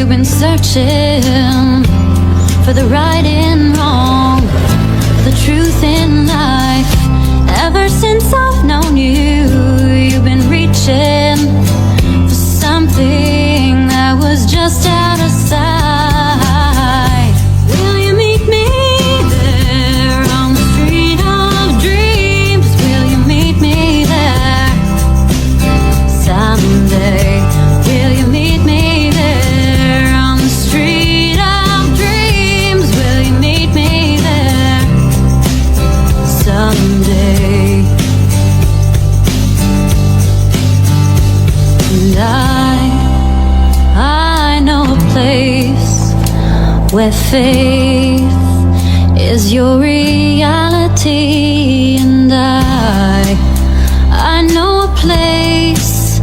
you've been searching for the right and wrong, the truth in life. Ever since I've known you, you've been reaching for something that was just out of sight. Will you meet me there on the street of dreams? Will you meet me there someday? Will you meet me there on the street of dreams? Will you meet me there someday? And I know a place where faith is your reality, and I know a place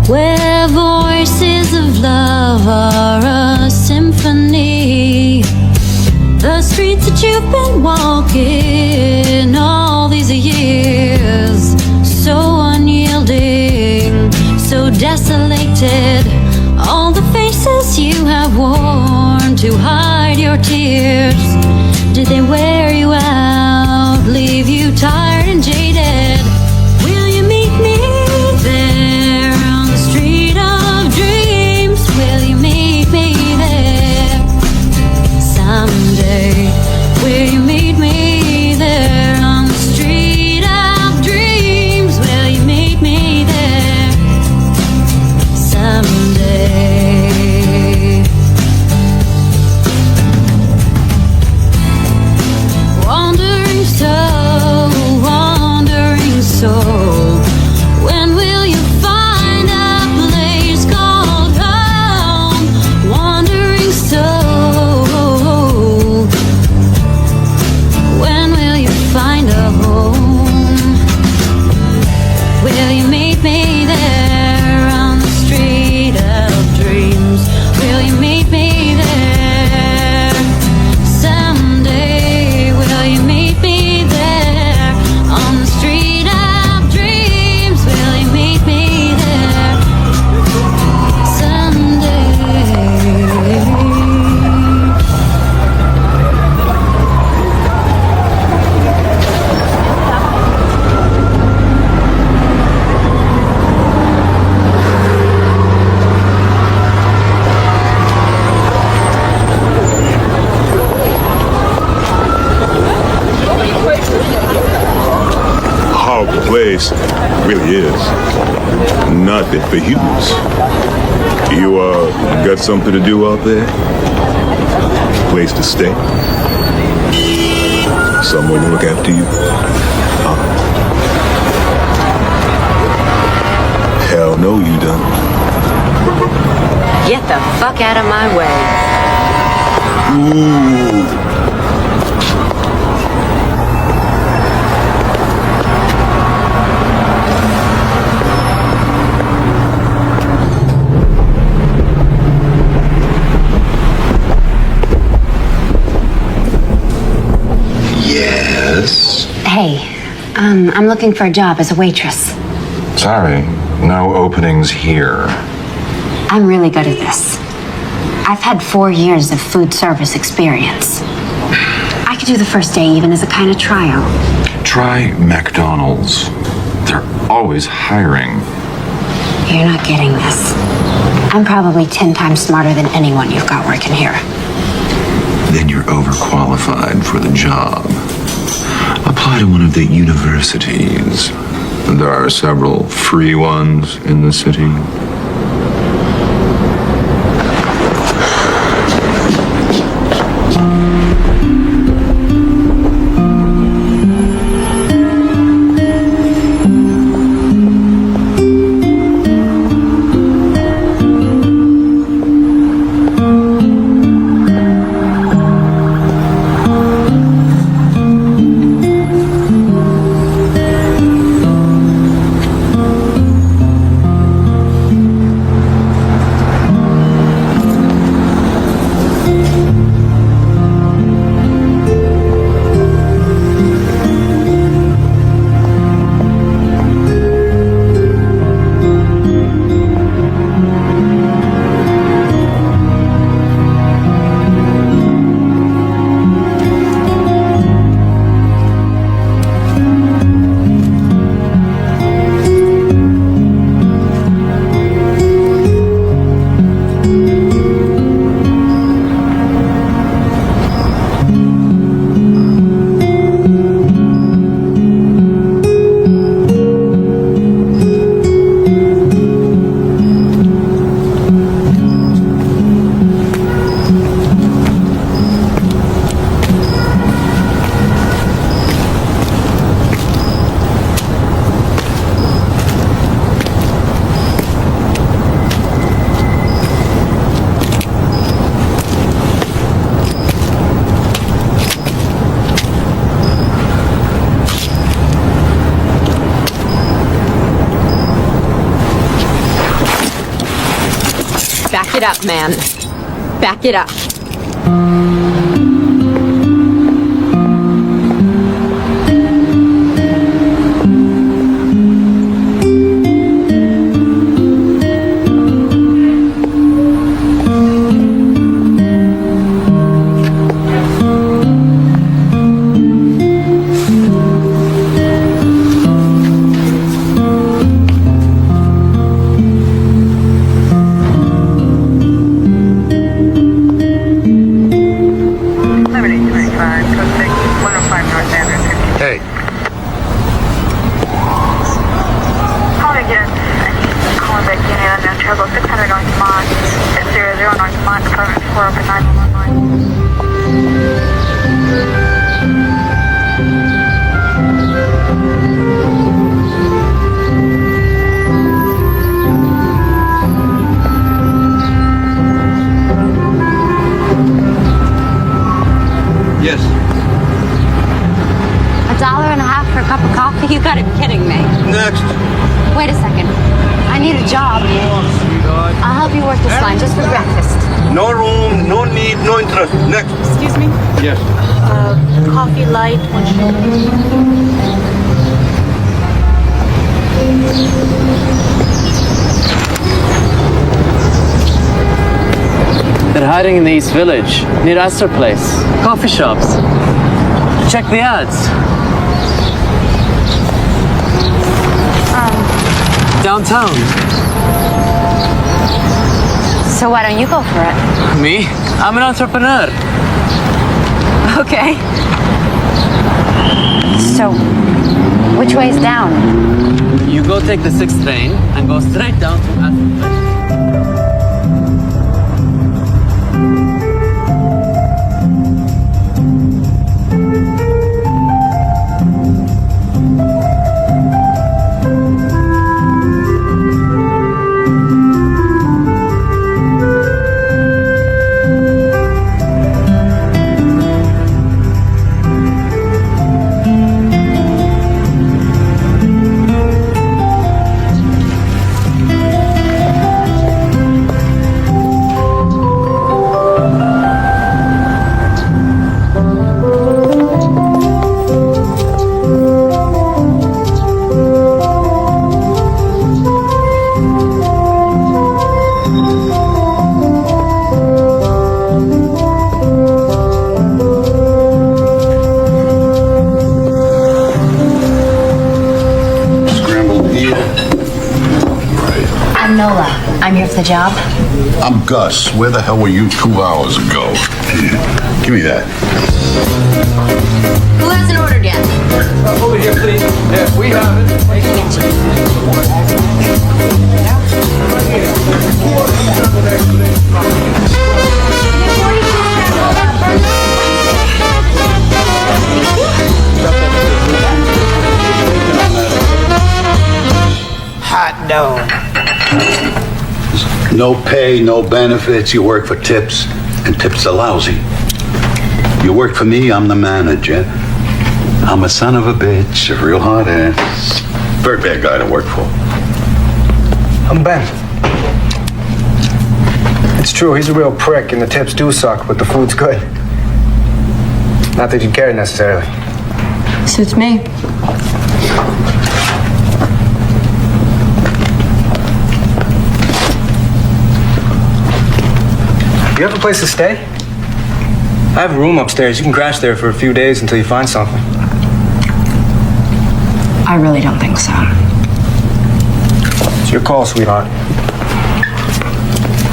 where voices of love are a symphony. The streets that you've been walking all these years, so unyielding, so desolated. All the faces you have worn to hide your tears, did they wear you out, leave you tired and jaded? Will you meet me there on the street of dreams? Will you meet me there someday? Will you meet me there on the street of dreams? Will you meet me there someday? Wandering soul, when will you find a place called home? Wandering soul, when will you find a home? Will you meet me there on the street of dreams? Will you meet me there someday? Will you meet me there on the street of dreams? Will you meet me there someday? Horrible place, really is. Not fit for humans. You got something to do out there? Place to stay? Someone to look after you? Hell no, you don't. Get the fuck out of my way. Ooh. Yes. Hey, I'm looking for a job as a waitress. Sorry, no openings here. I'm really good at this. I've had 4 years of food service experience. I could do the first day even as a kind of trial. Try McDonald's. They're always hiring. You're not getting this. I'm probably 10 times smarter than anyone you've got working here. Then you're overqualified for the job. Apply to one of the universities. There are several free ones in the city. Back it up, man. Back it up. Hey. Call again. Calling back in and trouble 600 North Mont, 600 North Mont, apartment 4, open 911. Yes. $1.50 for a cup of coffee? You gotta be kidding me. Next. Wait a second. I need a job. I'll help you work this line just for breakfast. No room, no need, no interest. Next. Excuse me? Yes. Coffee light, one They're hiding in the East Village, near Astor Place. Coffee shops. Check the ads. Downtown. So why don't you go for it? Me? I'm an entrepreneur. Okay. So, which way's down? You go take the 6th train and go straight down to Astor Place. I'm here for the job. I'm Gus. Where the hell were you 2 hours ago? Give me that. Who hasn't ordered yet? Over here, please. Yeah, we have it. Hot dog. No pay, no benefits. You work for tips, and tips are lousy. You work for me, I'm the manager. I'm a son of a bitch, a real hard ass. Very bad guy to work for. I'm Ben. It's true, he's a real prick, and the tips do suck, but the food's good. Not that you care necessarily. Suits me. You have a place to stay? I have a room upstairs. You can crash there for a few days until you find something. I really don't think so. It's your call, sweetheart.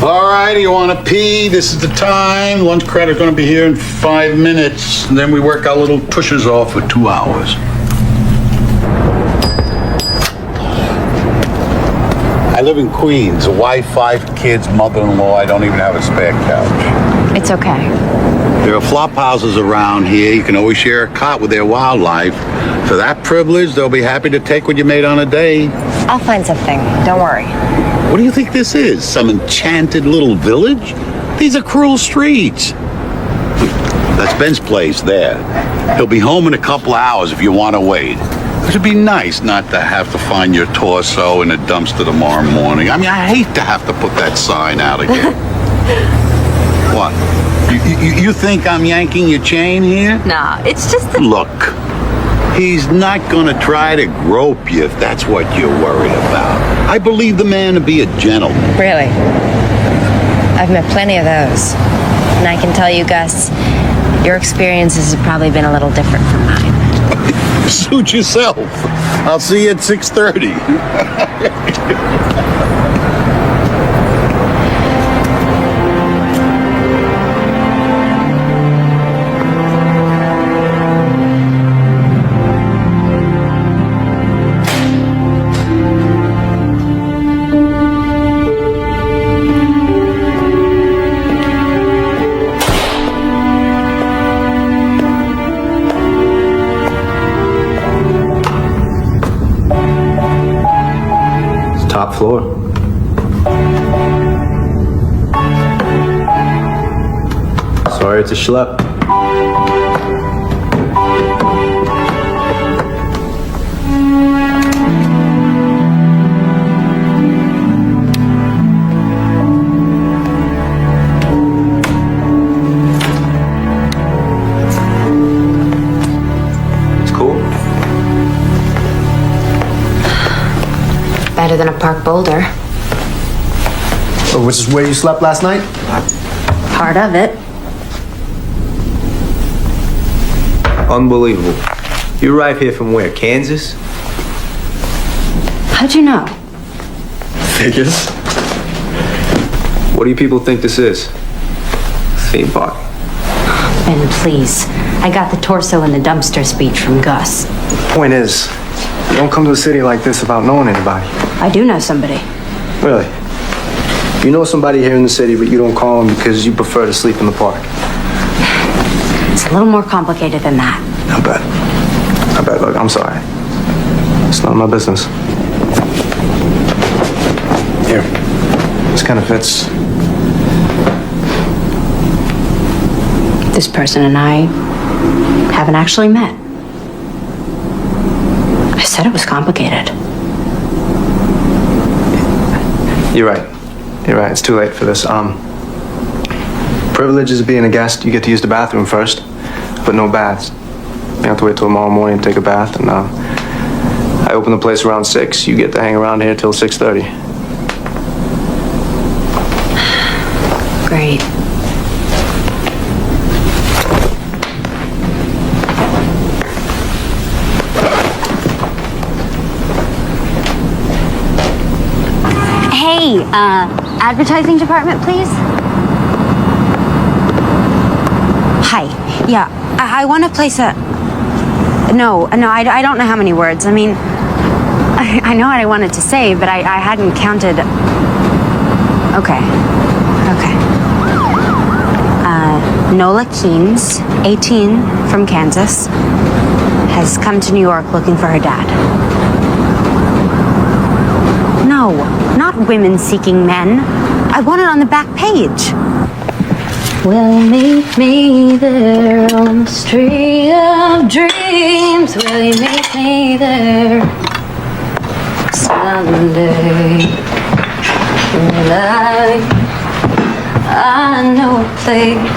All right, you want to pee? This is the time. Lunch credit's going to be here in 5 minutes. And then we work our little tushes off for 2 hours. I live in Queens. A wife, 5 kids, mother-in-law. I don't even have a spare couch. It's okay. There are flop houses around here. You can always share a cot with their wildlife. For that privilege, they'll be happy to take what you made on a day. I'll find something. Don't worry. What do you think this is? Some enchanted little village? These are cruel streets. That's Ben's place there. He'll be home in a couple of hours if you want to wait. It'd be nice not to have to find your torso in a dumpster tomorrow morning. I mean, I hate to have to put that sign out again. What? You think I'm yanking your chain here? Nah, it's just that... Look, he's not gonna try to grope you if that's what you're worried about. I believe the man to be a gentleman. Really? I've met plenty of those. And I can tell you, Gus, your experiences have probably been a little different from mine. Suit yourself. I'll see you at 6:30. Top floor. Sorry, it's a schlep. It's cool. Better than a park boulder. Oh, which is where you slept last night? Part of it. Unbelievable. You arrived here from where? Kansas? How'd you know? Vegas. What do you people think this is? Theme park. Ben, please. I got the torso in the dumpster speech from Gus. Point is, you don't come to a city like this without knowing anybody. I do know somebody. Really? You know somebody here in the city, but you don't call them because you prefer to sleep in the park. It's a little more complicated than that. I bet. Look, I'm sorry. It's none of my business. Here. This kind of fits. This person and I haven't actually met. I said it was complicated. You're right. It's too late for this. Privileges of being a guest, you get to use the bathroom first, but no baths. You have to wait till tomorrow morning to take a bath, and I open the place around 6. You get to hang around here till 6:30. Great. Hey, advertising department, please? Hi. Yeah, I want to place a... No, I don't know how many words. I mean, I know what I wanted to say, but I hadn't counted... Okay. Nola Keynes, 18, from Kansas, has come to New York looking for her dad. No, not women seeking men. I want it on the back page. Will you meet me there on the street of dreams? Will you meet me there someday? I know a place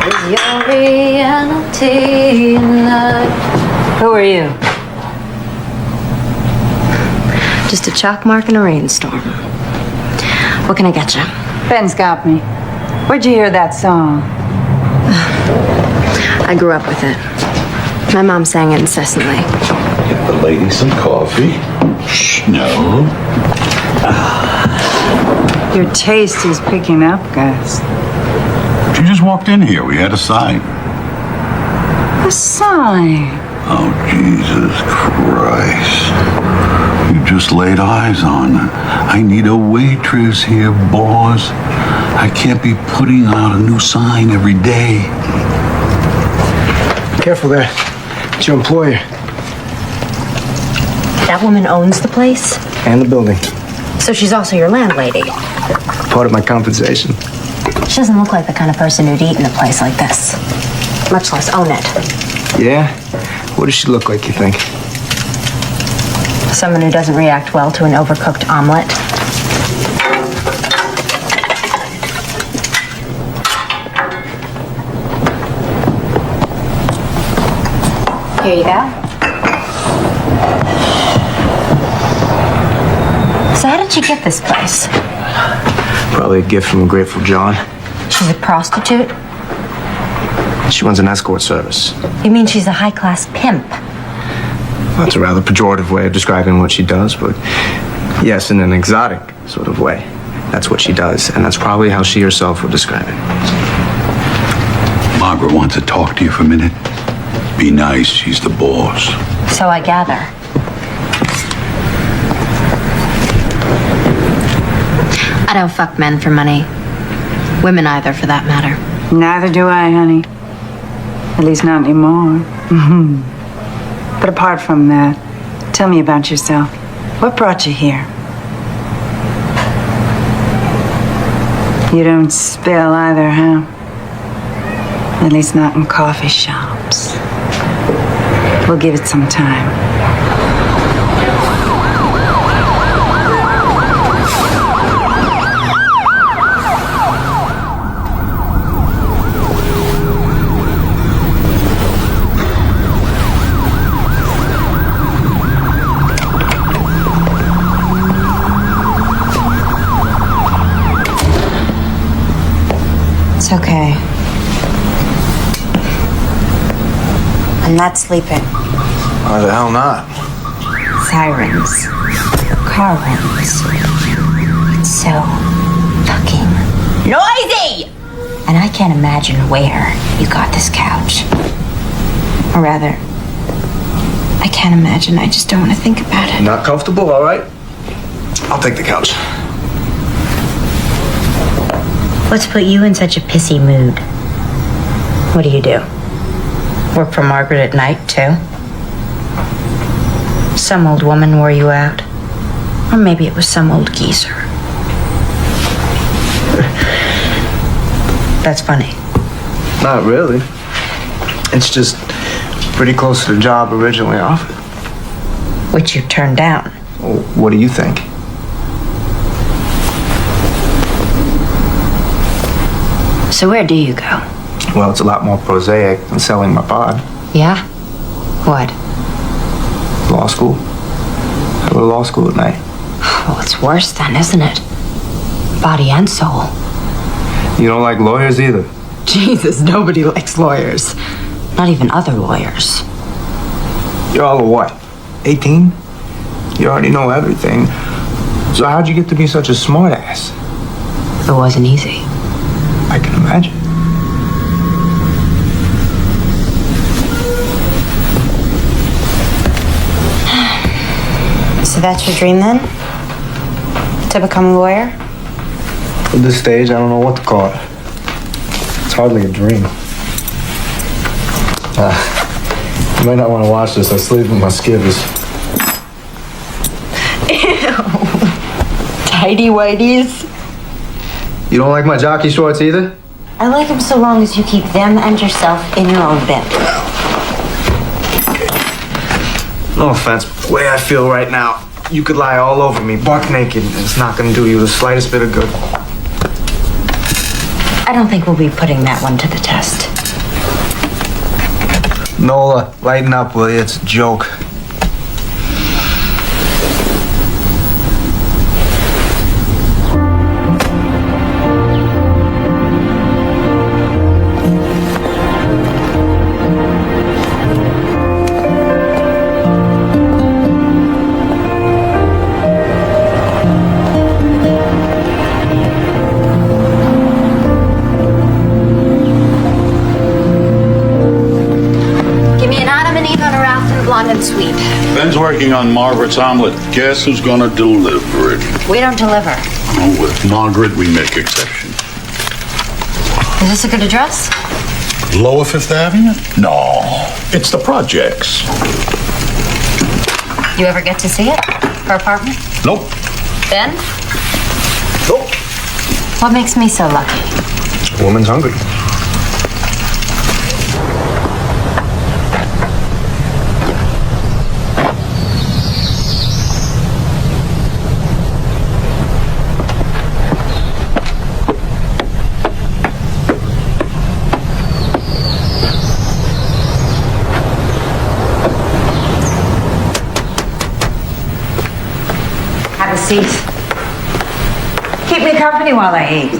is your reality in life. Who are you? Just a chalk mark in a rainstorm. What can I get you? Ben's got me. Where'd you hear that song? I grew up with it. My mom sang it incessantly. Get the lady some coffee. Shh, no. Your taste is picking up, Gus. She just walked in here. We had a sign. A sign? Oh, Jesus Christ. You just laid eyes on her. I need a waitress here, boss. I can't be putting out a new sign every day. Careful there. It's your employer. That woman owns the place? And the building. So she's also your landlady? Part of my compensation. She doesn't look like the kind of person who'd eat in a place like this. Much less own it. Yeah? What does she look like, you think? Someone who doesn't react well to an overcooked omelet. Here you go. So how did you get this place? Probably a gift from a Grateful John. She's a prostitute? She runs an escort service. You mean she's a high-class pimp? Well, that's a rather pejorative way of describing what she does, but yes, in an exotic sort of way. That's what she does, and that's probably how she herself would describe it. Margaret wants to talk to you for a minute. Be nice, she's the boss. So I gather. I don't fuck men for money. Women either, for that matter. Neither do I, honey. At least not anymore. But apart from that, tell me about yourself. What brought you here? You don't spill either, huh? At least not in coffee shops. We'll give it some time. It's okay. I'm not sleeping. Why the hell not? Sirens. Car horns. It's so fucking noisy! And I can't imagine where you got this couch. Or rather, I can't imagine. I just don't want to think about it. Not comfortable, all right? I'll take the couch. What's put you in such a pissy mood? What do? Work for Margaret at night, too? Some old woman wore you out. Or maybe it was some old geezer. That's funny. Not really. It's just pretty close to the job originally offered. Which you turned down. Well, what do you think? So where do you go? Well, it's a lot more prosaic than selling my pod. Yeah? What? Law school. I go to law school at night. Well, it's worse then, isn't it? Body and soul. You don't like lawyers either? Jesus, nobody likes lawyers. Not even other lawyers. You're all of what? 18? You already know everything. So how'd you get to be such a smartass? It wasn't easy. I can imagine. So that's your dream then? To become a lawyer? At this stage, I don't know what to call it. It's hardly a dream. You might not want to watch this. I sleep with my skivvies. Ew. Tidy whities. You don't like my jockey shorts either? I like them so long as you keep them and yourself in your own bed. No offense, but the way I feel right now, you could lie all over me, buck naked, and it's not gonna do you the slightest bit of good. I don't think we'll be putting that one to the test. Nola, lighten up, will you? It's a joke. And sweet. Ben's working on Margaret's omelet. Guess who's gonna deliver it? We don't deliver. Oh, with Margaret, we make exceptions. Is this a good address? Lower Fifth Avenue? No, it's the projects. You ever get to see it? Her apartment? Nope. Ben? Nope. What makes me so lucky? Woman's hungry. seat. Keep me company while I eat.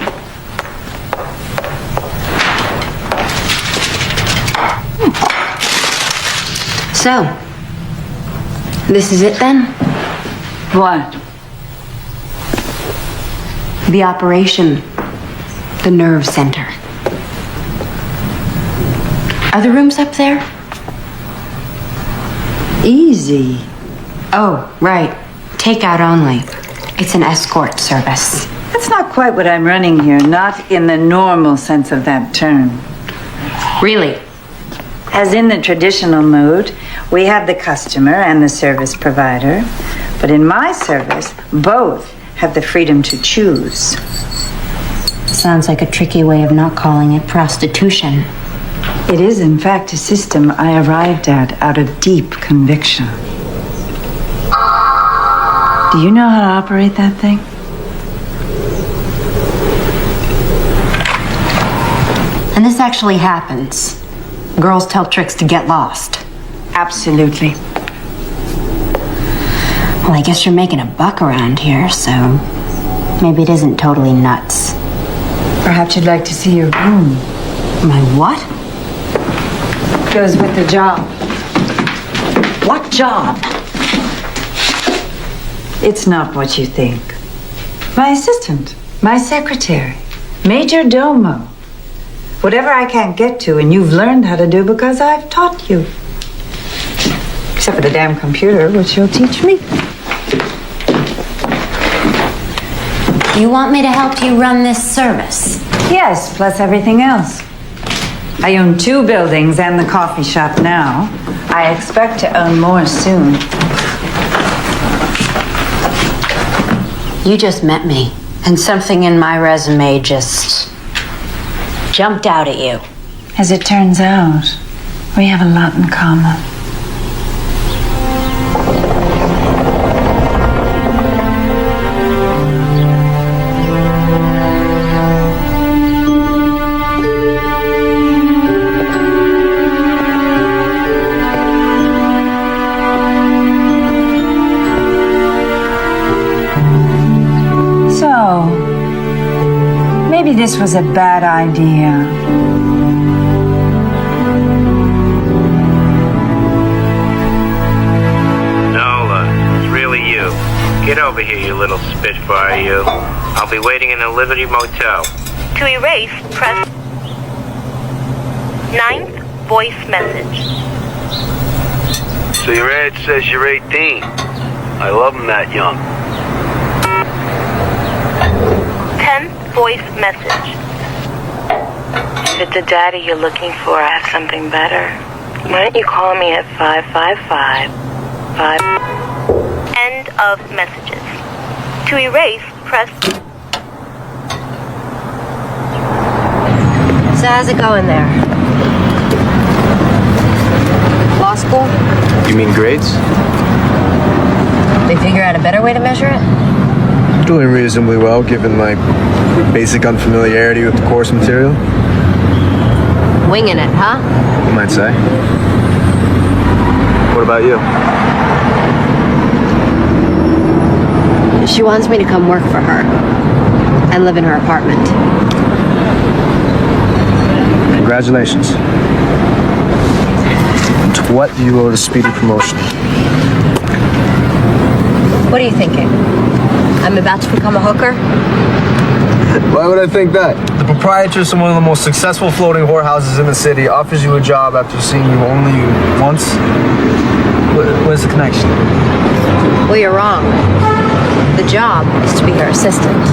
So, this is it then? What? The operation. The nerve center. Are the rooms up there? Easy. Oh, right. Takeout only. It's an escort service. That's not quite what I'm running here, not in the normal sense of that term. Really? As in the traditional mode, we have the customer and the service provider. But in my service, both have the freedom to choose. Sounds like a tricky way of not calling it prostitution. It is, in fact, a system I arrived at out of deep conviction. Do you know how to operate that thing? And this actually happens. Girls tell tricks to get lost. Absolutely. Well, I guess you're making a buck around here, so maybe it isn't totally nuts. Perhaps you'd like to see your room. My what? Goes with the job. What job? It's not what you think. My assistant, my secretary, major domo. Whatever I can't get to and you've learned how to do because I've taught you. Except for the damn computer, which you'll teach me. You want me to help you run this service? Yes, plus everything else. I own 2 buildings and the coffee shop now. I expect to own more soon. You just met me, and something in my resume just jumped out at you. As it turns out, we have a lot in common. Maybe this was a bad idea. Nola, it's really you. Get over here, you little spitfire, you. I'll be waiting in the Liberty Motel. To erase, press 9th voice message. So your ad says you're 18. I love them that young. 10th voice message. If it's a daddy you're looking for, I have something better. Why don't you call me at 555-5... End of messages. To erase, press... So how's it going there? Law school? You mean grades? They figure out a better way to measure it? Doing reasonably well, given my basic unfamiliarity with the course material. Winging it, huh? You might say. What about you? She wants me to come work for her and live in her apartment. Congratulations. To what do you owe the speedy promotion? What are you thinking? I'm about to become a hooker? Why would I think that? The proprietress of one of the most successful floating whorehouses in the city offers you a job after seeing you only once? Where's the connection? Well, you're wrong. The job is to be her assistant.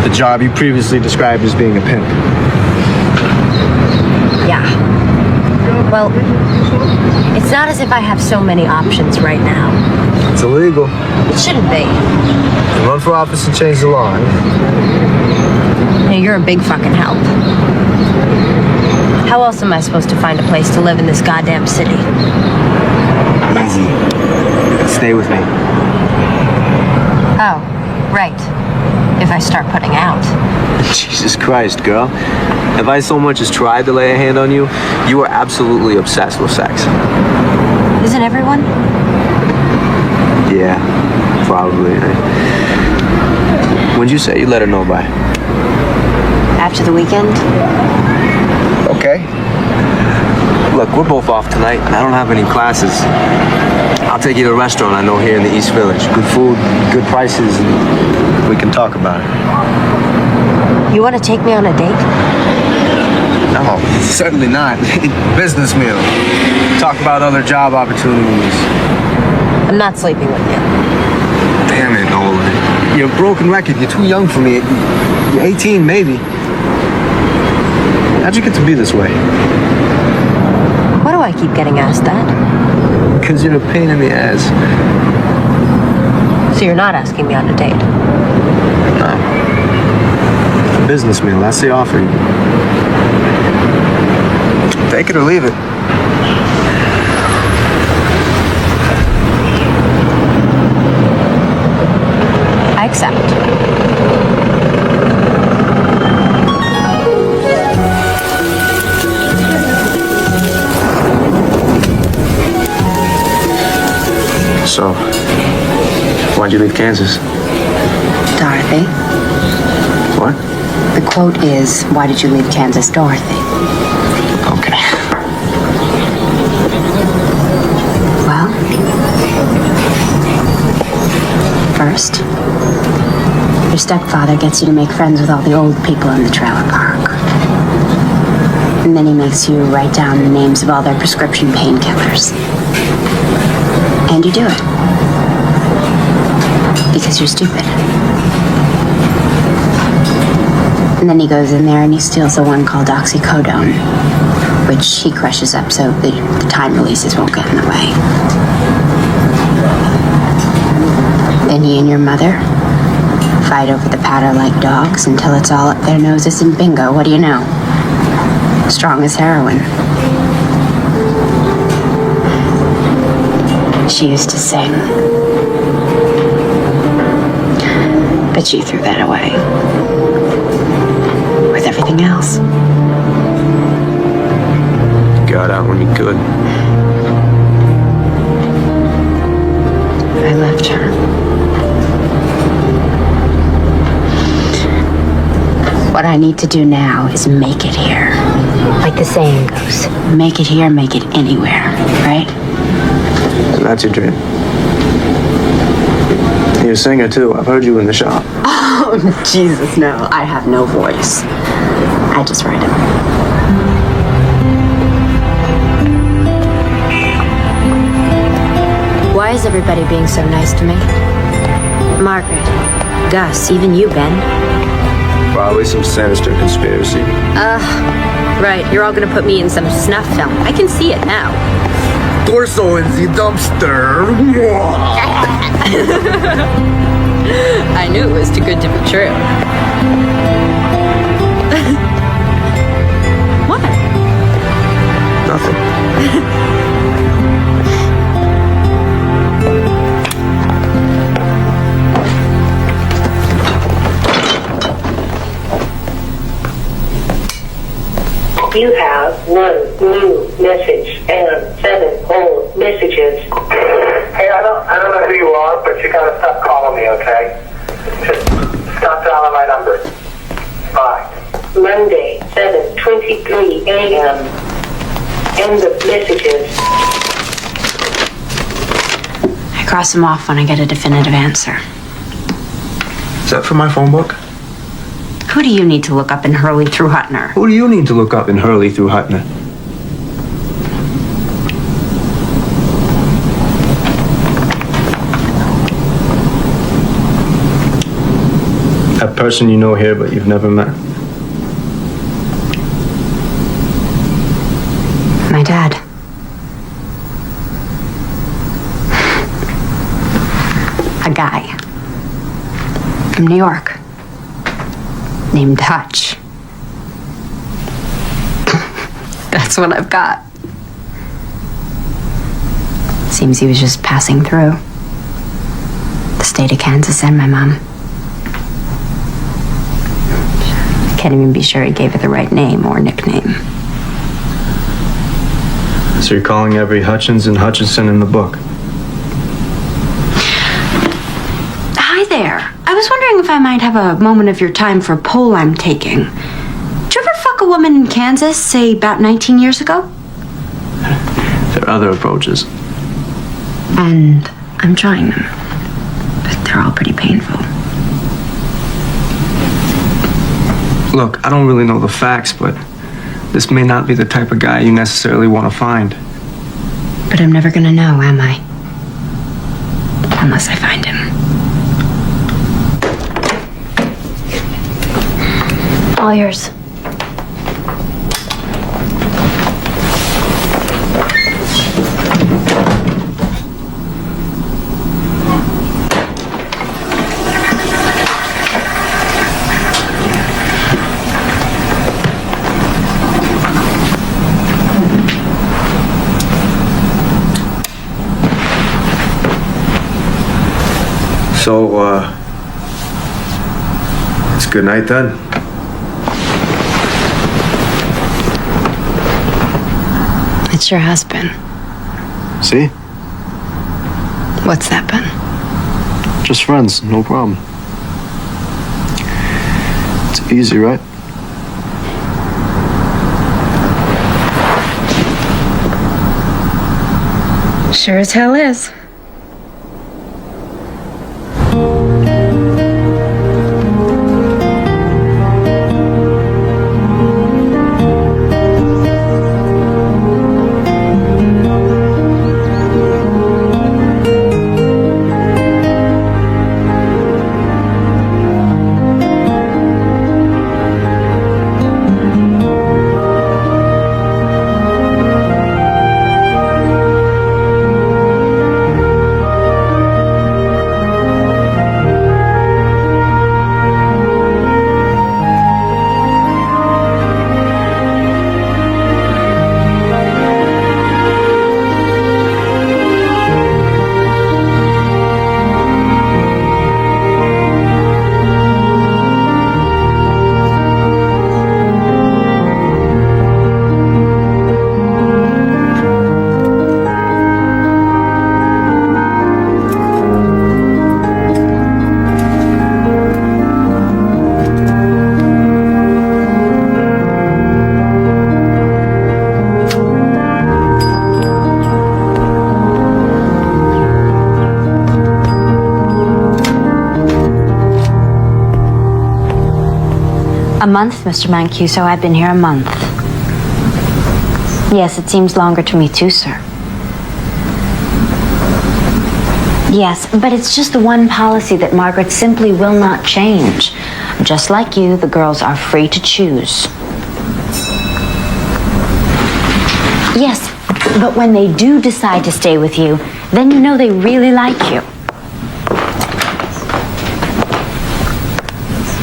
The job you previously described as being a pimp. Yeah. Well, it's not as if I have so many options right now. It's illegal. It shouldn't be. You run for office and change the law. You're a big fucking help. How else am I supposed to find a place to live in this goddamn city? Easy. Stay with me. Oh, right. If I start putting out. Jesus Christ, girl. If I so much as tried to lay a hand on you, you are absolutely obsessed with sex. Isn't everyone? Yeah. probably. When'd you say you let her know by? After the weekend? Okay. Look, we're both off tonight, and I don't have any classes. I'll take you to a restaurant I know here in the East Village. Good food, good prices, and we can talk about it. You want to take me on a date? No, certainly not. Business meal. Talk about other job opportunities. I'm not sleeping with you. Damn it, Nolan. You're a broken record. You're too young for me. You're 18, maybe. How'd you get to be this way? Why do I keep getting asked that? Because you're a pain in the ass. So you're not asking me on a date? No. Business meal, that's the offer. Take it or leave it. I accept. So, why'd you leave Kansas? Dorothy. What? The quote is, why did you leave Kansas, Dorothy? Okay. Well, first, your stepfather gets you to make friends with all the old people in the trailer park. And then he makes you write down the names of all their prescription painkillers. And you do it. Because you're stupid. And then he goes in there and he steals the one called oxycodone, which he crushes up so the time releases won't get in the way. Then he and your mother fight over the powder like dogs until it's all up their noses, and bingo, what do you know? Strong as heroin. She used to sing. But she threw that away. With everything else. Got out when you could. I left her. What I need to do now is make it here. Like the saying goes, make it here, make it anywhere, right? So that's your dream. You're a singer too. I've heard you in the shop. Oh, Jesus, no. I have no voice. I just write it. Why is everybody being so nice to me? Margaret, Gus, even you, Ben. Probably some sinister conspiracy. Right. You're all gonna put me in some snuff film. I can see it now. Torso in the dumpster. I knew it was too good to be true. What? Nothing. You have 1 new message and 7 old messages. Hey, I don't know who you are, but you gotta stop calling me, okay? Just stop dialing my number. Bye. Monday, 7:23 a.m. End of messages. I cross them off when I get a definitive answer. Is that from my phone book? Who do you need to look up in Hurley through Hutner? Who do you need to look up in Hurley through Hutner? That person you know here but you've never met. My dad. A guy. From New York. Named Hutch. That's what I've got. Seems he was just passing through. The state of Kansas and my mom. Can't even be sure he gave her the right name or nickname. So you're calling every Hutchins and Hutchinson in the book? I was wondering if I might have a moment of your time for a poll I'm taking. Did you ever fuck a woman in Kansas, say about 19 years ago? There are other approaches. And I'm trying them. But they're all pretty painful. Look, I don't really know the facts, but this may not be the type of guy you necessarily want to find. But I'm never gonna know, am I? Unless I find him. All yours. So, it's good night then. It's your husband. See? What's that been? Just friends, no problem. It's easy, right? Sure as hell is. A month, Mr. Mancuso. I've been here a month. Yes, it seems longer to me too, sir. Yes, but it's just the one policy that Margaret simply will not change. Just like you, the girls are free to choose. Yes, but when they do decide to stay with you, then you know they really like you.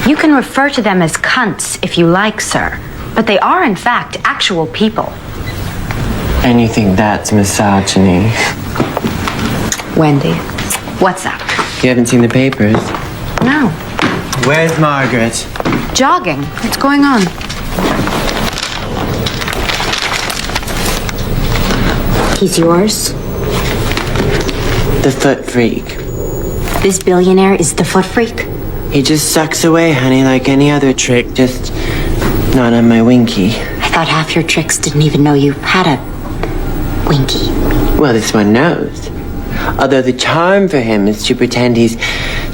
You can refer to them as cunts if you like, sir, but they are in fact actual people. And you think that's misogyny? Wendy, what's up? You haven't seen the papers? No. Where's Margaret? Jogging. What's going on? He's yours? The foot freak. This billionaire is the foot freak? He just sucks away, honey, like any other trick, just not on my winky. I thought half your tricks didn't even know you had a winky. Well, this one knows. Although the charm for him is to pretend he's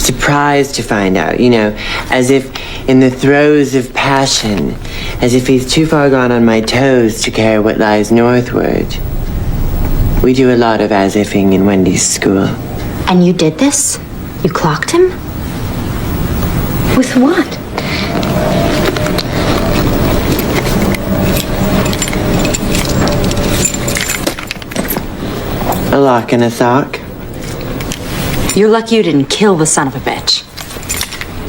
surprised to find out, you know, as if in the throes of passion, as if he's too far gone on my toes to care what lies northward. We do a lot of as-ifing in Wendy's school. And you did this? You clocked him? With what? A lock and a sock. You're lucky you didn't kill the son of a bitch.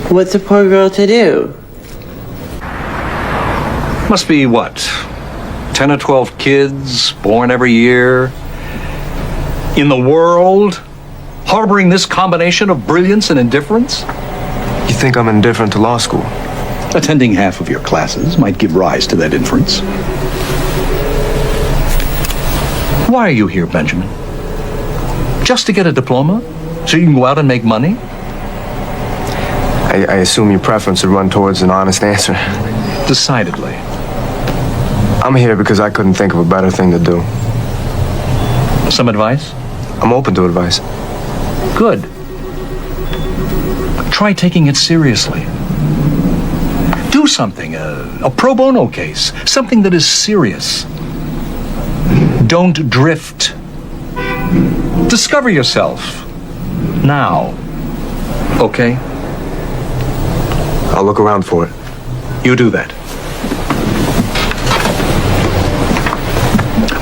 What's a poor girl to do? Must be, what, 10 or 12 kids born every year in the world harboring this combination of brilliance and indifference? You think I'm indifferent to law school? Attending half of your classes might give rise to that inference. Why are you here, Benjamin? Just to get a diploma? So you can go out and make money? I assume your preference would run towards an honest answer. Decidedly. I'm here because I couldn't think of a better thing to do. Some advice? I'm open to advice. Good. Try taking it seriously. Do something, a pro bono case, something that is serious. Don't drift. Discover yourself. Now. Okay? I'll look around for it. You do that.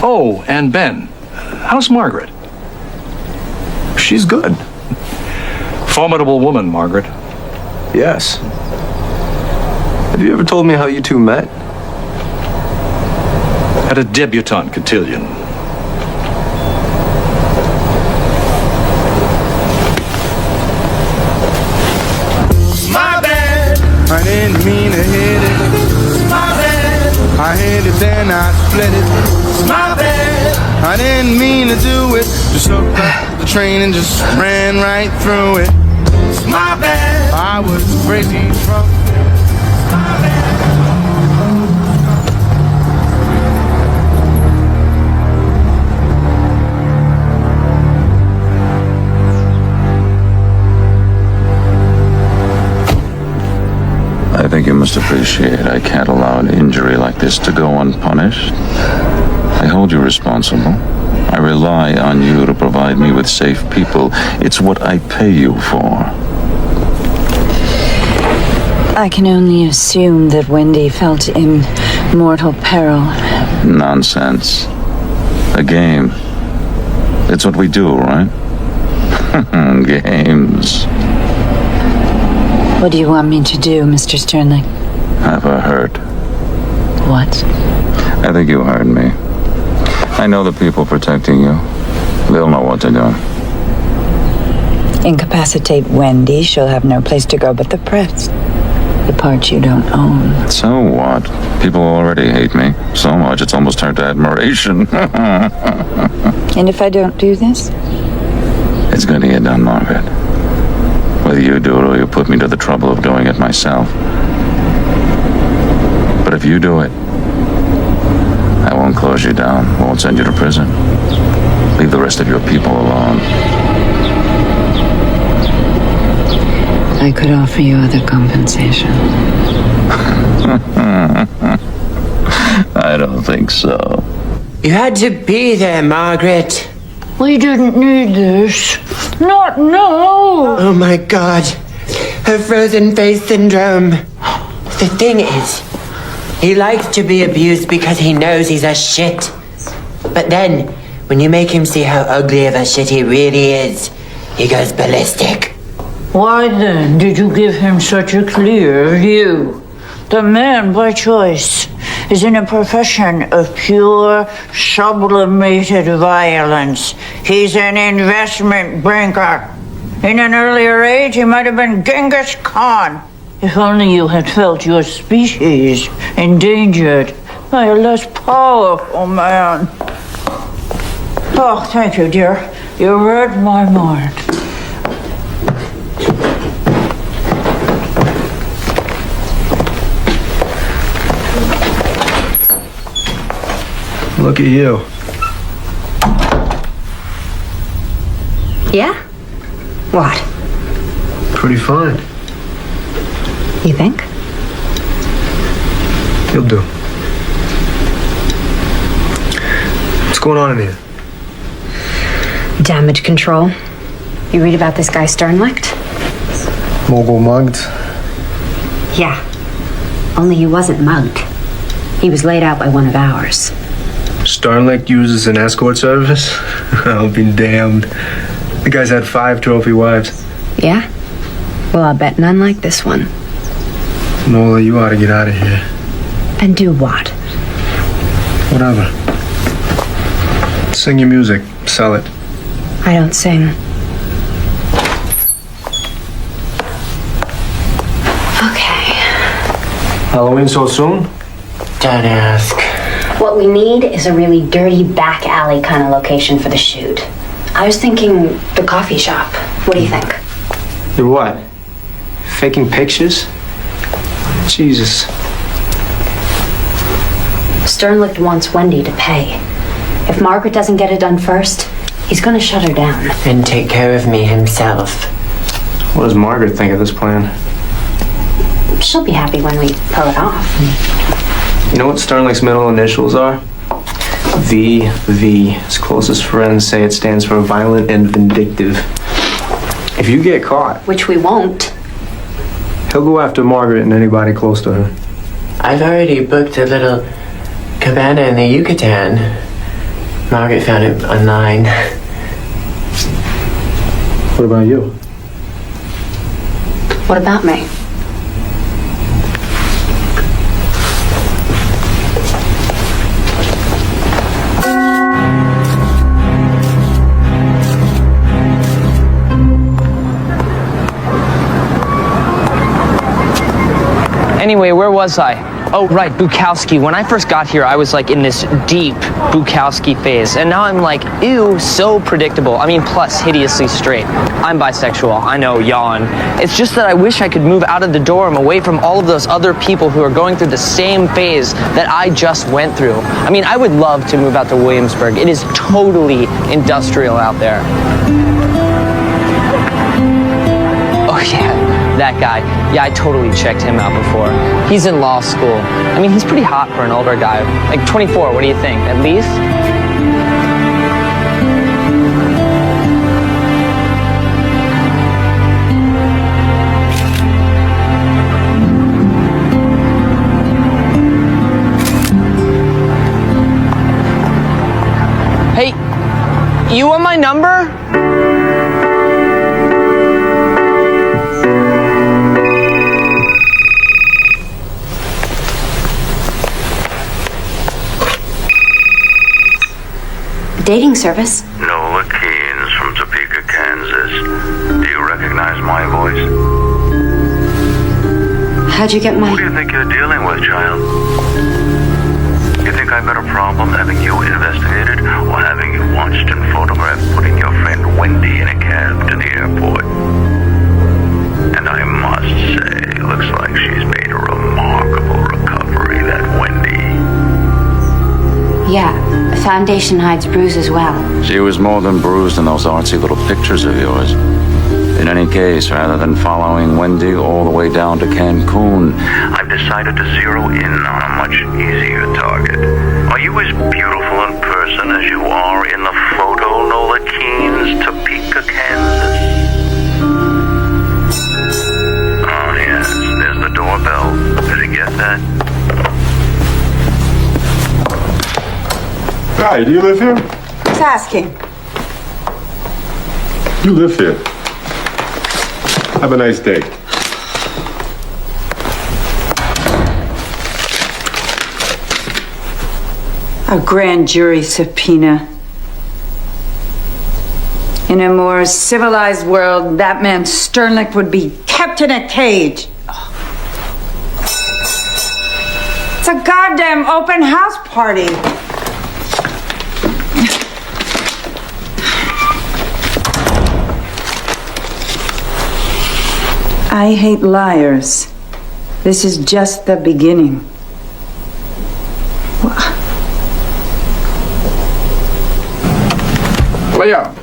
Oh, and Ben, how's Margaret? She's good. Formidable woman, Margaret. Yes. Have you ever told me how you two met? At a debutante cotillion. My bad, I didn't mean to hit it. My bad, I hit it then I split it. My bad, I didn't mean to do it. Just hooked up the train and just ran right through it. My bad, I was crazy drunk. My bad. I think you must appreciate I can't allow an injury like this to go unpunished. I hold you responsible. I rely on you to provide me with safe people. It's what I pay you for. I can only assume that Wendy felt in mortal peril. Nonsense. A game. It's what we do, right? Games. What do you want me to do, Mr. Sternlicht? Have her hurt. What? I think you heard me. I know the people protecting you. They'll know what to do. Incapacitate Wendy, she'll have no place to go but the press. The part you don't own. So what? People already hate me so much it's almost turned to admiration. And if I don't do this? It's gonna get done, Margaret. Whether you do it or you put me to the trouble of doing it myself. But if you do it, I won't close you down, won't send you to prison. Leave the rest of your people alone. I could offer you other compensation. I don't think so. You had to be there, Margaret. We didn't need this. Not now. Oh my God. Her frozen face syndrome. The thing is, he likes to be abused because he knows he's a shit. But then, when you make him see how ugly of a shit he really is, he goes ballistic. Why then did you give him such a clear view? The man, by choice, is in a profession of pure, sublimated violence. He's an investment banker. In an earlier age, he might have been Genghis Khan. If only you had felt your species endangered by a less powerful man. Oh, thank you, dear. You read my mind. Look at you. Yeah? What? Pretty fine. You think? You'll do. What's going on in here? Damage control. You read about this guy Sternlicht? Mogul mugged? Yeah. Only he wasn't mugged. He was laid out by one of ours. Sternlicht uses an escort service? I'll be damned. The guy's had 5 trophy wives. Yeah? Well, I'll bet none like this one. Nola, you ought to get out of here. And do what? Whatever. Sing your music. Sell it. I don't sing. Okay. Halloween so soon? Don't ask. What we need is a really dirty back alley kind of location for the shoot. I was thinking the coffee shop. What do you think? The what? faking pictures? Jesus. Sternlicht wants Wendy to pay. If Margaret doesn't get it done first, he's gonna shut her down. And take care of me himself. What does Margaret think of this plan? She'll be happy when we pull it off. You know what Sternlicht's middle initials are? VV. His closest friends say it stands for violent and vindictive. If you get caught, Which we won't. he'll go after Margaret and anybody close to her. I've already booked a little cabana in the Yucatan. Margaret found it online. What about you? What about me? Anyway, where was I? Oh, right, Bukowski. When I first got here, I was like in this deep Bukowski phase. And now I'm like, ew, so predictable. I mean, plus hideously straight. I'm bisexual. I know, yawn. It's just that I wish I could move out of the dorm away from all of those other people who are going through the same phase that I just went through. I mean, I would love to move out to Williamsburg. It is totally industrial out there. Oh, yeah. That guy. Yeah, I totally checked him out before. He's in law school. I mean, he's pretty hot for an older guy. Like 24, what do you think? At least? Hey, you want my number? Dating service. Nola Keynes from Topeka, Kansas. Do you recognize my voice? How'd you get my... Who do you think you're dealing with, child? You think I've got a problem having you investigated or having you watched and photographed putting your friend Wendy in a cab to the airport? And I must say, looks like she's made a remarkable recovery, that Wendy. Yeah, foundation hides bruises well. She was more than bruised in those artsy little pictures of yours. In any case, rather than following Wendy all the way down to Cancun, I've decided to zero in on a much easier target. Are you as beautiful in person as you are in the photo, Nola Keynes, Topeka, Kansas? Oh, yes, there's the doorbell. Did you get that? Hi, do you live here? Who's asking? You live here. Have a nice day. A grand jury subpoena. In a more civilized world, that man Sternlicht would be kept in a cage. It's a goddamn open house party. I hate liars. This is just the beginning. Leo.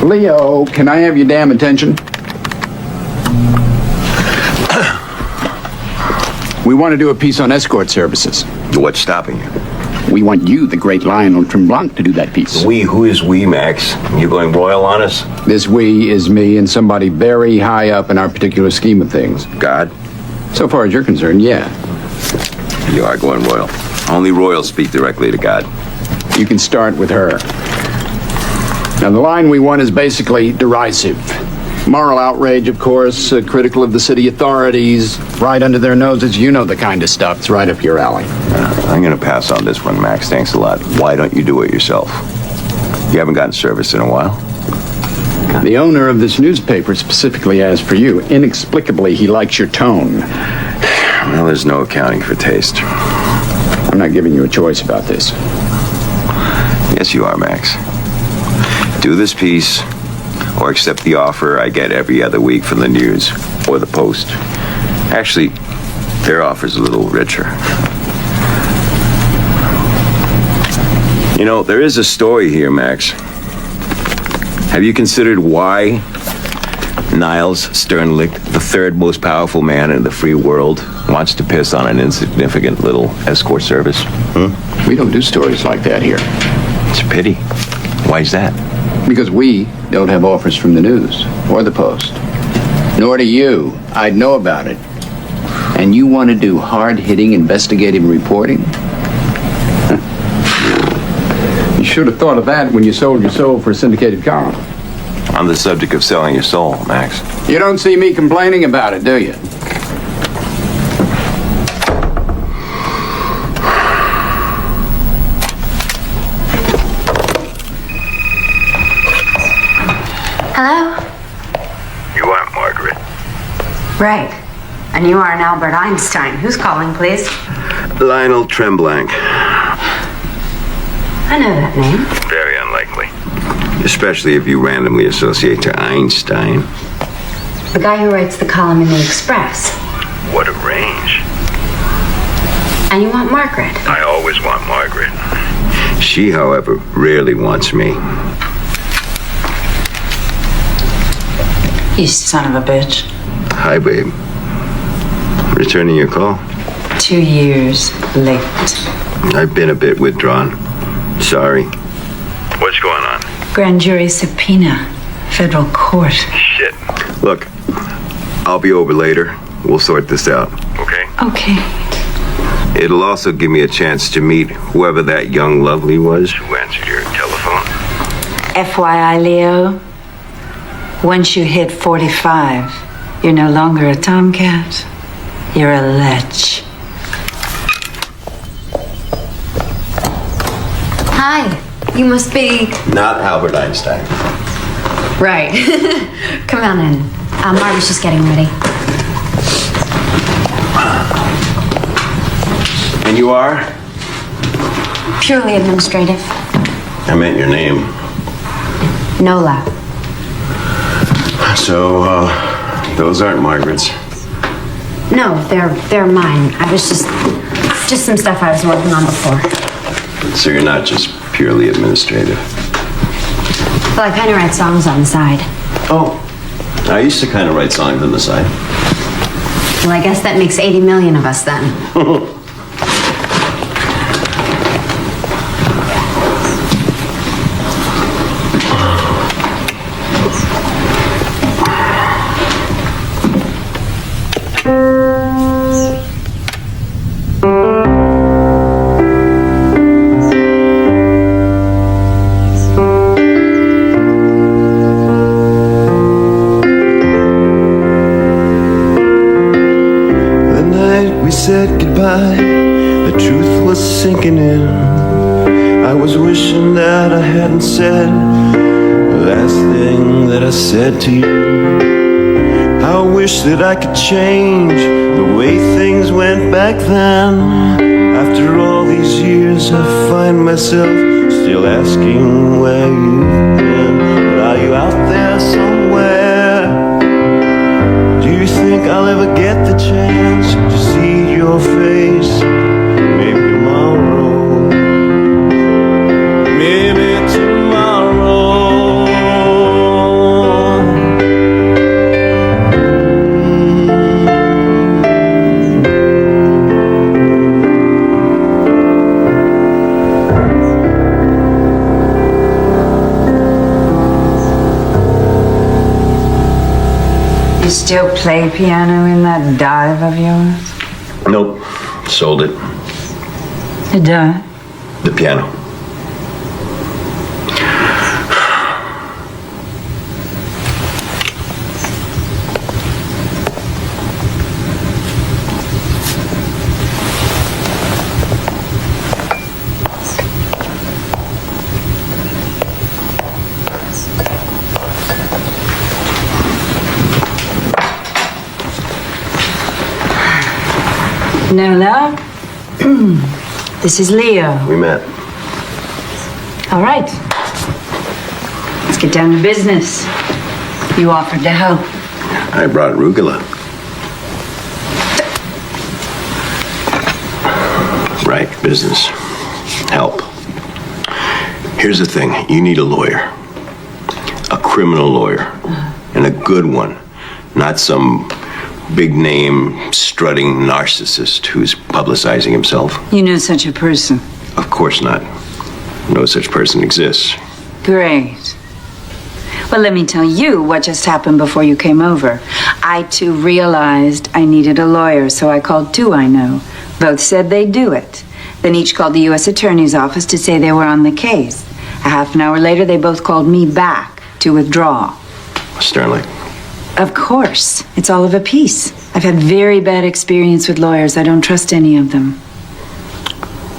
Leo, can I have your damn attention? We want to do a piece on escort services. What's stopping you? We want you, the great Lionel Tremblant, to do that piece. We? Who is we, Max? You going royal on us? This we is me and somebody very high up in our particular scheme of things. God? So far as you're concerned, yeah. You are going royal. Only royals speak directly to God. You can start with her. Now, the line we want is basically derisive. Moral outrage, of course, critical of the city authorities, right under their noses. You know the kind of stuff. It's right up your alley. I'm going to pass on this one, Max. Thanks a lot. Why don't you do it yourself? You haven't gotten service in a while. The owner of this newspaper specifically asked for you. Inexplicably, he likes your tone. Well, there's no accounting for taste. I'm not giving you a choice about this. Yes, you are, Max. Do this piece, or accept the offer I get every other week from the news or the Post. Actually, their offer's a little richer. You know, there is a story here, Max. Have you considered why Niles Sternlicht, the third most powerful man in the free world, wants to piss on an insignificant little escort service? We don't do stories like that here. It's a pity. Why's that? Because we don't have offers from the news or the Post. Nor do you. I'd know about it. And you want to do hard-hitting investigative reporting? You should have thought of that when you sold your soul for a syndicated column. On the subject of selling your soul, Max. You don't see me complaining about it, do you? Hello? You aren't Margaret. Right. And you are an Albert Einstein. Who's calling, please? Lionel Tremblanc. I know that name. Very unlikely. Especially if you randomly associate to Einstein. The guy who writes the column in the Express. What a range. And you want Margaret. I always want Margaret. She, however, rarely wants me. You son of a bitch. Hi, babe. Returning your call? 2 years late. I've been a bit withdrawn. Sorry. What's going on? Grand jury subpoena. Federal court. Shit. Look, I'll be over later. We'll sort this out. Okay? Okay. It'll also give me a chance to meet whoever that young lovely was. Who answered your telephone? FYI, Leo, once you hit 45, you're no longer a tomcat. You're a lech. Hi. You must be... Not Albert Einstein. Right. Come on in. Margaret's just getting ready. And you are? Purely administrative. I meant your name. Nola. So, those aren't Margaret's. No, they're mine. I was just some stuff I was working on before. So you're not just purely administrative. Well, I kind of write songs on the side. Oh, I used to kind of write songs on the side. Well, I guess that makes 80 million of us then. Said goodbye, the truth was sinking in. I was wishing that I hadn't said the last thing that I said to you. I wish that I could change the way things went back then. After all these years, I find myself still asking where you've been. But are you out there somewhere? Do you think I'll ever get the chance to see your face? Maybe tomorrow. Maybe tomorrow. You still play piano in that dive of yours? Nope. Sold it. You dive? The piano. Nola, this is Leo. We met. All right. Let's get down to business. You offered to help. I brought arugula. Right, business. Help. Here's the thing. You need a lawyer. A criminal lawyer. And a good one. Not some big name strutting narcissist who's publicizing himself. You know such a person. Of course not. No such person exists. Great. Well, let me tell you what just happened before you came over. I, too, realized I needed a lawyer, so I called two I know. Both said they'd do it. Then each called the U.S. Attorney's Office to say they were on the case. A half an hour later, they both called me back to withdraw. Sternly. Of course. It's all of a piece. I've had very bad experience with lawyers. I don't trust any of them.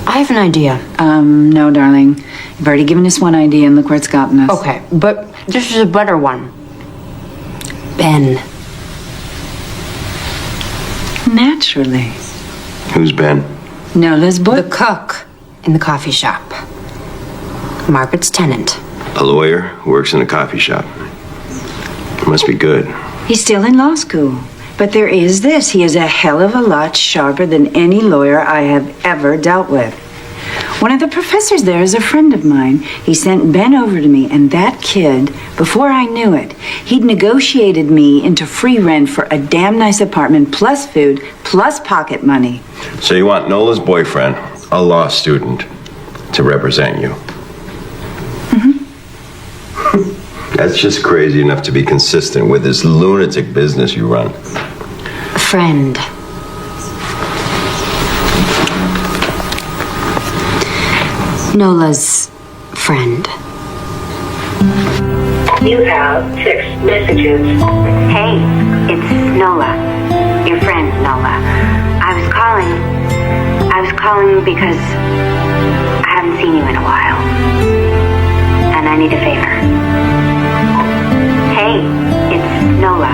I have an idea. No, darling. You've already given us one idea and look where it's gotten us. Okay, but this is a better one. Ben. Naturally. Who's Ben? Nola's boy. The cook in the coffee shop. Margaret's tenant. A lawyer who works in a coffee shop. Must be good. He's still in law school. But there is this. He is a hell of a lot sharper than any lawyer I have ever dealt with. One of the professors there is a friend of mine. He sent Ben over to me, and that kid, before I knew it, he'd negotiated me into free rent for a damn nice apartment, plus food, plus pocket money. So you want Nola's boyfriend, a law student, to represent you? That's just crazy enough to be consistent with this lunatic business you run. Friend. Nola's friend. You have 6 messages. Hey, it's Nola. Your friend, Nola. I was calling because I haven't seen you in a while. And I need a favor. Hey, it's Nola.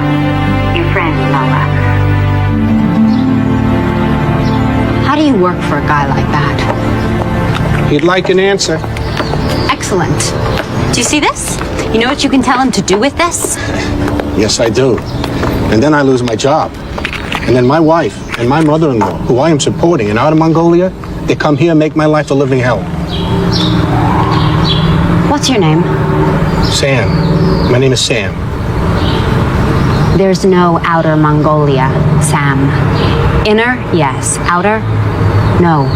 Your friend, Nola. How do you work for a guy like that? He'd like an answer. Excellent. Do you see this? You know what you can tell him to do with this? Yes, I do. And then I lose my job. And then my wife and my mother-in-law, who I am supporting in Outer Mongolia, they come here and make my life a living hell. What's your name? Sam. My name is Sam. There's no Outer Mongolia, Sam. Inner, yes. Outer, no.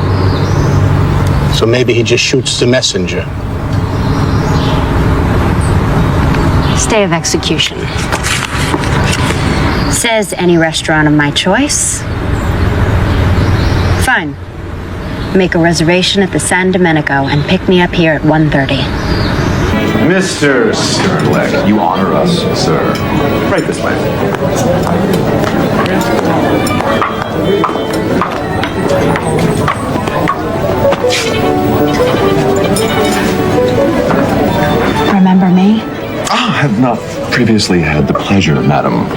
So maybe he just shoots the messenger. Stay of execution. Says any restaurant of my choice. Fine. Make a reservation at the San Domenico and pick me up here at 1:30. Mr. Sternlicht, you honor us, sir. Right this way. Remember me? I have not previously had the pleasure, madam.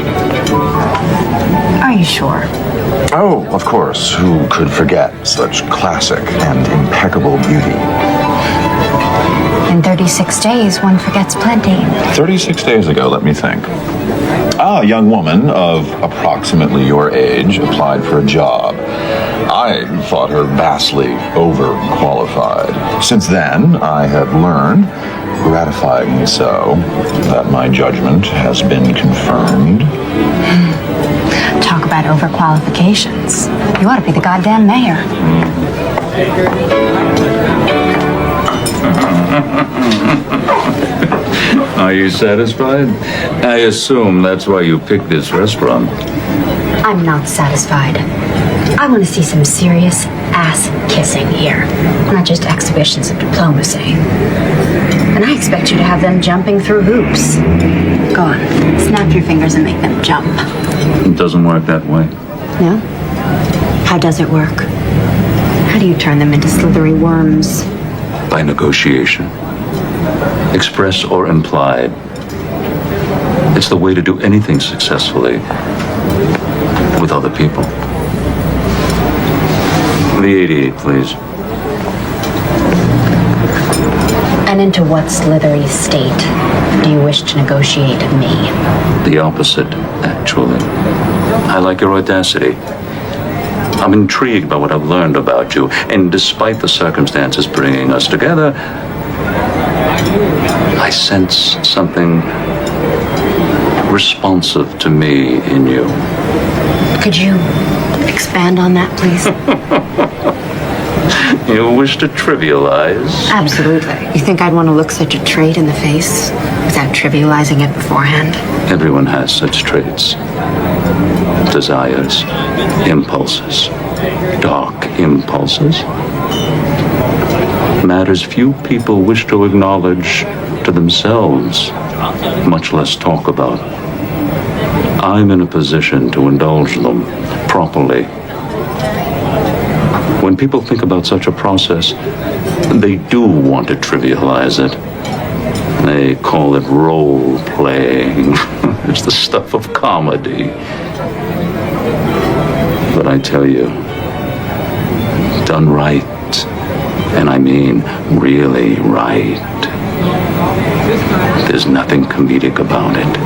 Are you sure? Oh, of course. Who could forget such classic and impeccable beauty? In 36 days, one forgets plenty. 36 days ago, let me think. A young woman of approximately your age applied for a job. I thought her vastly overqualified. Since then, I have learned, gratifyingly so, that my judgment has been confirmed. Talk about overqualifications. You ought to be the goddamn mayor. Are you satisfied? I assume that's why you picked this restaurant. I'm not satisfied. I want to see some serious ass-kissing here, not just exhibitions of diplomacy. And I expect you to have them jumping through hoops. Go on, snap your fingers and make them jump. It doesn't work that way. No? How does it work? How do you turn them into slithery worms? By negotiation. Express or implied. It's the way to do anything successfully with other people. The 88, please. An And into what slithery state do you wish to negotiate me? The opposite, actually. I like your audacity. I'm intrigued by what I've learned about you, and despite the circumstances bringing us together, I sense something responsive to me in you. Could you expand on that, please? You wish to trivialize? Absolutely. You think I'd want to look such a trait in the face without trivializing it beforehand? Everyone has such traits. Desires, impulses, dark impulses. Matters few people wish to acknowledge to themselves, much less talk about. I'm in a position to indulge them properly. When people think about such a process, they do want to trivialize it. They call it role-playing. It's the stuff of comedy. But I tell you, done right, and I mean really right, there's nothing comedic about it.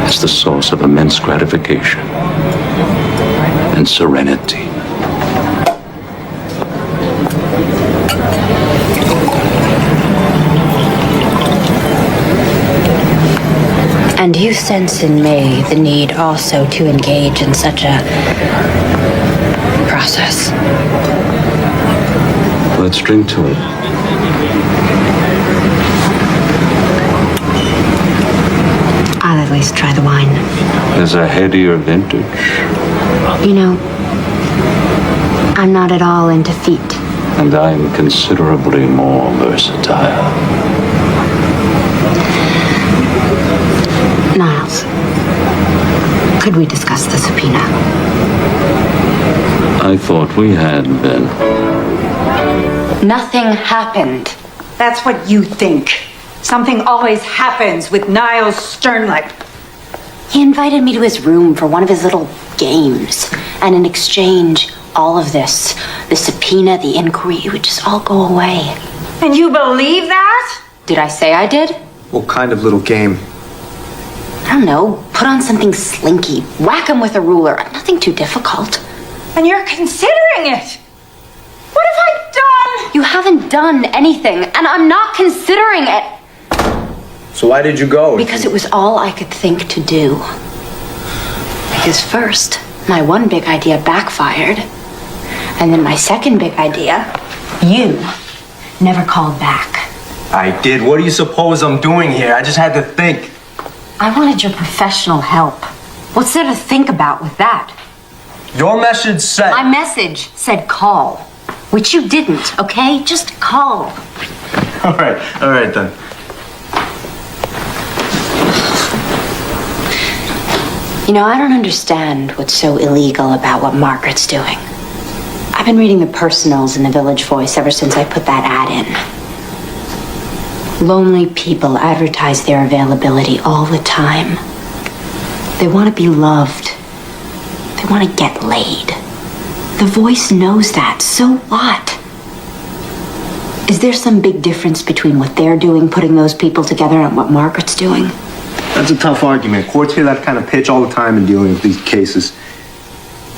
It's the source of immense gratification and serenity. And you sense in me the need also to engage in such a process. Let's drink to it. I'll at least try the wine. There's a headier vintage. You know, I'm not at all into feet. And I'm considerably more versatile. Niles, could we discuss the subpoena? I thought we had been. Nothing happened. That's what you think. Something always happens with Niles Sternlicht. He invited me to his room for one of his little games. And in exchange, all of this, the subpoena, the inquiry, it would just all go away. And you believe that? Did I say I did? What kind of little game? I don't know. Put on something slinky. Whack him with a ruler. Nothing too difficult. And you're considering it. What have I done? You haven't done anything, and I'm not considering it. So why did you go? Because it was all I could think to do. Because first, my one big idea backfired. And then my second big idea, you never called back. I did. What do you suppose I'm doing here? I just had to think. I wanted your professional help. What's there to think about with that? Your message said... My message said call. Which you didn't, okay? Just call. All right then. You know, I don't understand what's so illegal about what Margaret's doing. I've been reading the personals in the Village Voice ever since I put that ad in. Lonely people advertise their availability all the time. They want to be loved. They want to get laid. The Voice knows that. So what? Is there some big difference between what they're doing, putting those people together, and what Margaret's doing? That's a tough argument. Courts hear that kind of pitch all the time in dealing with these cases.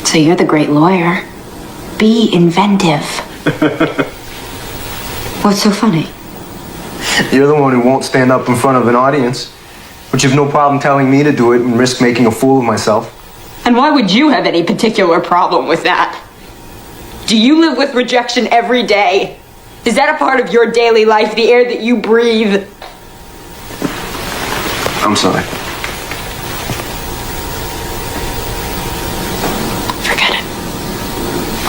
So you're the great lawyer. Be inventive. What's so funny? You're the one who won't stand up in front of an audience, but you've no problem telling me to do it and risk making a fool of myself. And why would you have any particular problem with that? Do you live with rejection every day? Is that a part of your daily life, the air that you breathe? I'm sorry. Forget it.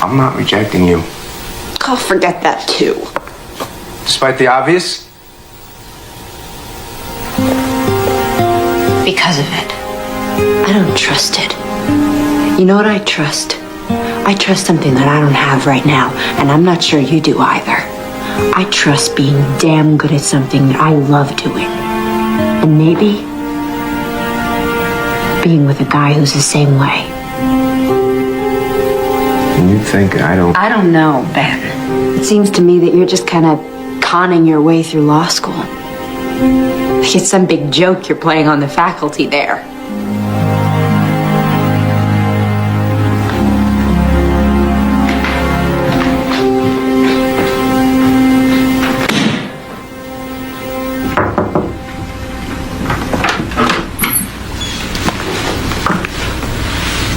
I'm not rejecting you. I'll forget that too. Despite the obvious? Because of it. I don't trust it. You know what I trust? I trust something that I don't have right now, and I'm not sure you do either. I trust being damn good at something that I love doing. And maybe being with a guy who's the same way. You think I don't... I don't know, Ben. It seems to me that you're just kind of conning your way through law school. Like it's some big joke you're playing on the faculty there.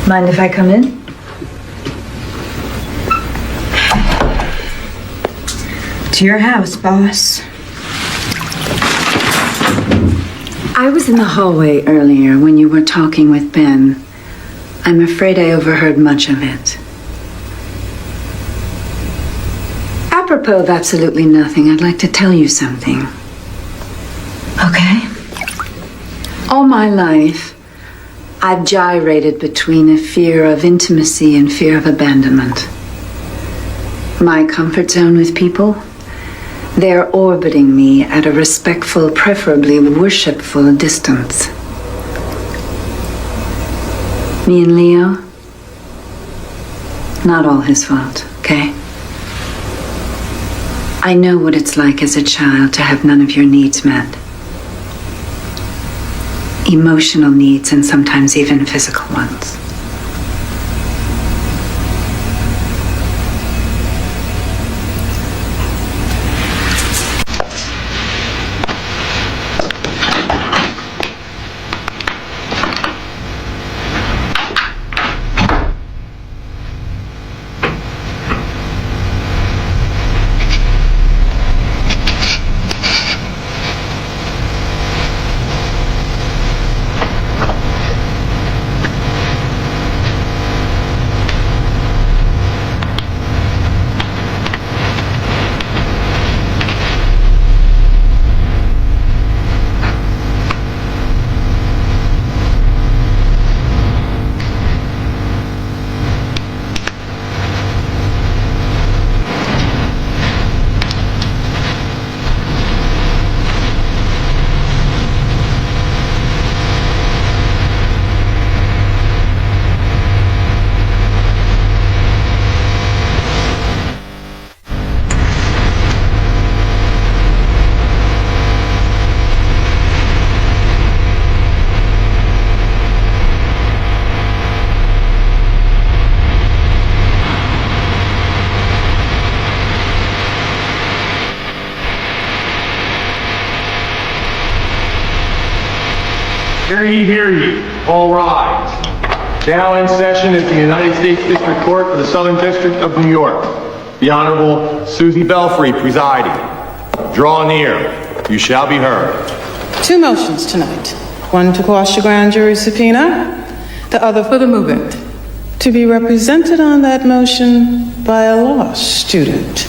Mind if I come in? To your house, boss. I was in the hallway earlier when you were talking with Ben. I'm afraid I overheard much of it. Apropos of absolutely nothing, I'd like to tell you something. Okay? All my life, I've gyrated between a fear of intimacy and fear of abandonment. My comfort zone with people, they're orbiting me at a respectful, preferably worshipful distance. Me and Leo, not all his fault, okay? I know what it's like as a child to have none of your needs met. Emotional needs and sometimes even physical ones. Hear ye. All rise. Now in session is the United States District Court for the Southern District of New York. The Honorable Susie Belfry presiding. Draw near. You shall be heard. Two motions tonight. One to quash the grand jury subpoena, the other for the movement. To be represented on that motion by a law student.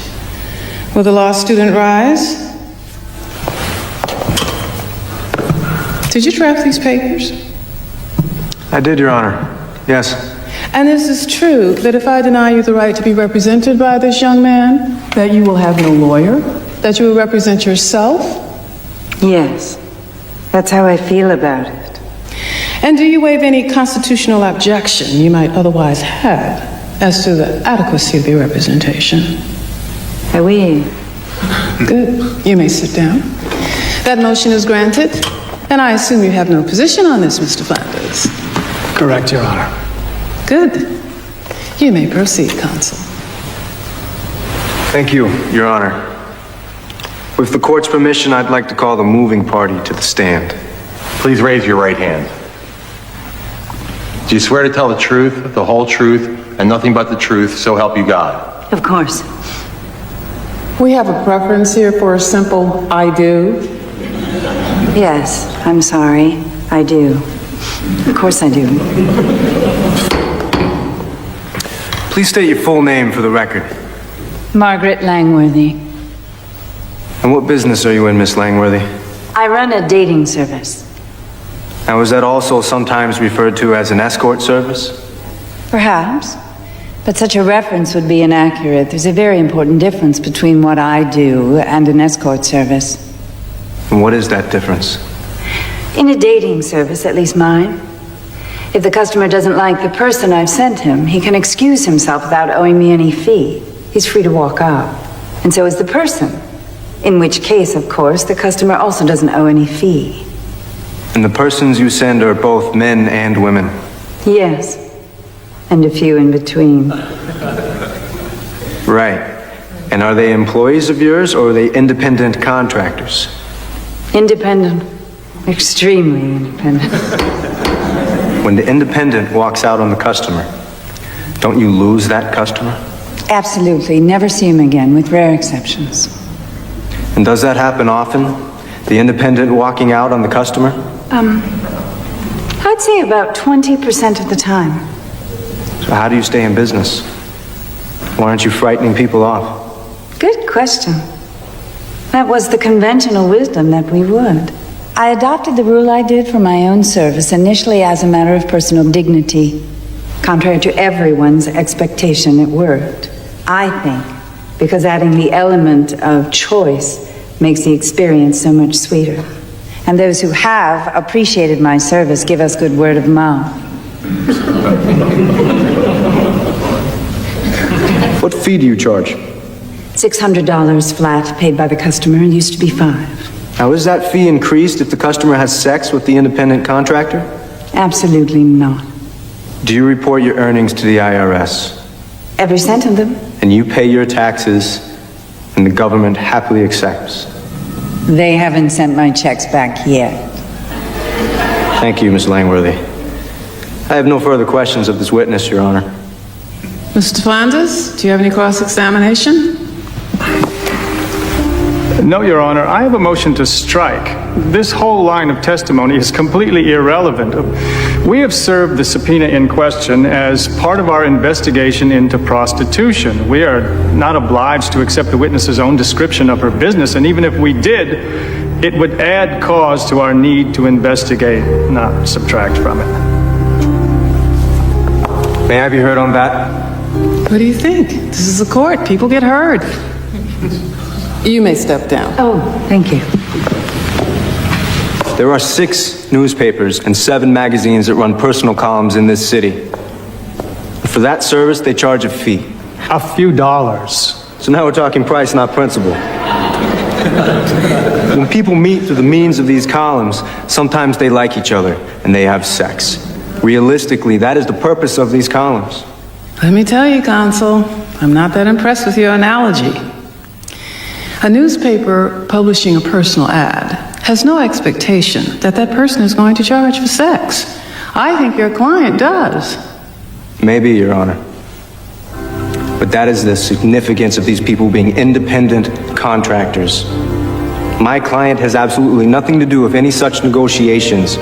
Will the law student rise? Did you draft these papers? I did, Your Honor. Yes. And is this true that if I deny you the right to be represented by this young man, that you will have no lawyer? That you will represent yourself? Yes. That's how I feel about it. And do you waive any constitutional objection you might otherwise have as to the adequacy of your representation? Oui. Good. You may sit down. That motion is granted. And I assume you have no position on this, Mr. Flanders. Correct, Your Honor. Good. You may proceed, Counsel. Thank you, Your Honor. With the court's permission, I'd like to call the moving party to the stand. Please raise your right hand. Do you swear to tell the truth, the whole truth, and nothing but the truth, so help you God? Of course. We have a preference here for a simple I do. Yes, I'm sorry. I do. Of course I do. Please state your full name for the record. Margaret Langworthy. And what business are you in, Miss Langworthy? I run a dating service. Now, is that also sometimes referred to as an escort service? Perhaps. But such a reference would be inaccurate. There's a very important difference between what I do and an escort service. And what is that difference? In a dating service, at least mine, if the customer doesn't like the person I've sent him, he can excuse himself without owing me any fee. He's free to walk out. And so is the person. In which case, of course, the customer also doesn't owe any fee. And the persons you send are both men and women. Yes. And a few in between. Right. And are they employees of yours or are they independent contractors? Independent. Extremely independent. When the independent walks out on the customer, don't you lose that customer? Absolutely. Never see him again, with rare exceptions. And does that happen often? The independent walking out on the customer? I'd say about 20% of the time. So how do you stay in business? Why aren't you frightening people off? Good question. That was the conventional wisdom that we would. I adopted the rule I did for my own service, initially as a matter of personal dignity. Contrary to everyone's expectation, it worked. I think, because adding the element of choice makes the experience so much sweeter. And those who have appreciated my service give us good word of mouth. What fee do you charge? $600 flat, paid by the customer. It used to be $5. Now, is that fee increased if the customer has sex with the independent contractor? Absolutely not. Do you report your earnings to the IRS? Every cent of them. And you pay your taxes, and the government happily accepts? They haven't sent my checks back yet. Thank you, Miss Langworthy. I have no further questions of this witness, Your Honor. Mr. Flanders, do you have any cross-examination? No, Your Honor. I have a motion to strike. This whole line of testimony is completely irrelevant. We have served the subpoena in question as part of our investigation into prostitution. We are not obliged to accept the witness's own description of her business, and even if we did, it would add cause to our need to investigate, not subtract from it. May I be heard on that? What do you think? This is a court. People get heard. You may step down. Oh, thank you. There are 6 newspapers and 7 magazines that run personal columns in this city. For that service, they charge a fee. A few dollars. So now we're talking price, not principle. When people meet through the means of these columns, sometimes they like each other and they have sex. Realistically, that is the purpose of these columns. Let me tell you, Consul, I'm not that impressed with your analogy. A newspaper publishing a personal ad has no expectation that that person is going to charge for sex. I think your client does. Maybe, Your Honor. But that is the significance of these people being independent contractors. My client has absolutely nothing to do with any such negotiations.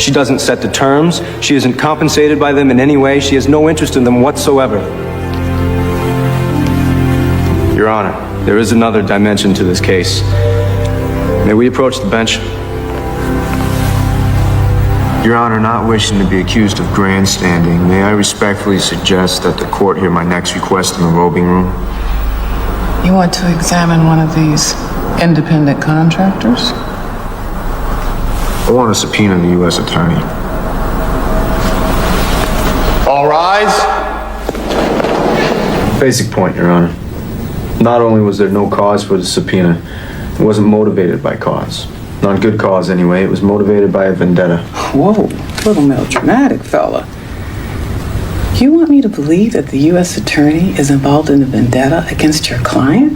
She doesn't set the terms. She isn't compensated by them in any way. She has no interest in them whatsoever. Your Honor, there is another dimension to this case. May we approach the bench? Your Honor, not wishing to be accused of grandstanding, may I respectfully suggest that the court hear my next request in the robing room? You want to examine one of these independent contractors? I want to subpoena the U.S. Attorney. All rise. Basic point, Your Honor. Not only was there no cause for the subpoena, it wasn't motivated by cause. Not good cause, anyway. It was motivated by a vendetta. Whoa, little melodramatic fella. You want me to believe that the U.S. Attorney is involved in a vendetta against your client?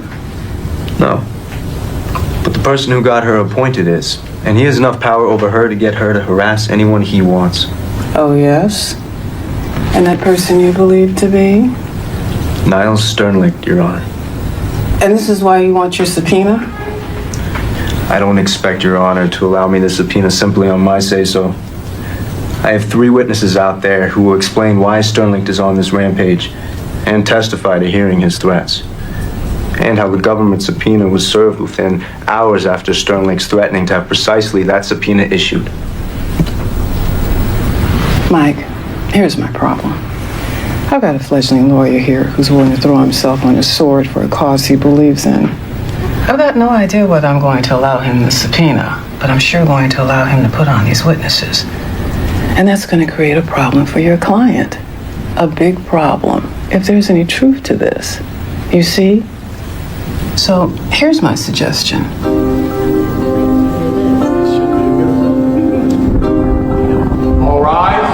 No. But the person who got her appointed is. And he has enough power over her to get her to harass anyone he wants. Oh, yes? And that person you believe to be? Niles Sternlicht, Your Honor. And this is why you want your subpoena? I don't expect Your Honor to allow me the subpoena simply on my say-so. I have 3 witnesses out there who will explain why Sternlicht is on this rampage and testify to hearing his threats. And how the government subpoena was served within hours after Sternlicht's threatening to have precisely that subpoena issued. Mike, here's my problem. I've got a fledgling lawyer here who's willing to throw himself on his sword for a cause he believes in. I've got no idea whether I'm going to allow him the subpoena, but I'm sure going to allow him to put on these witnesses. And that's going to create a problem for your client. A big problem, if there's any truth to this. You see? So here's my suggestion. All rise.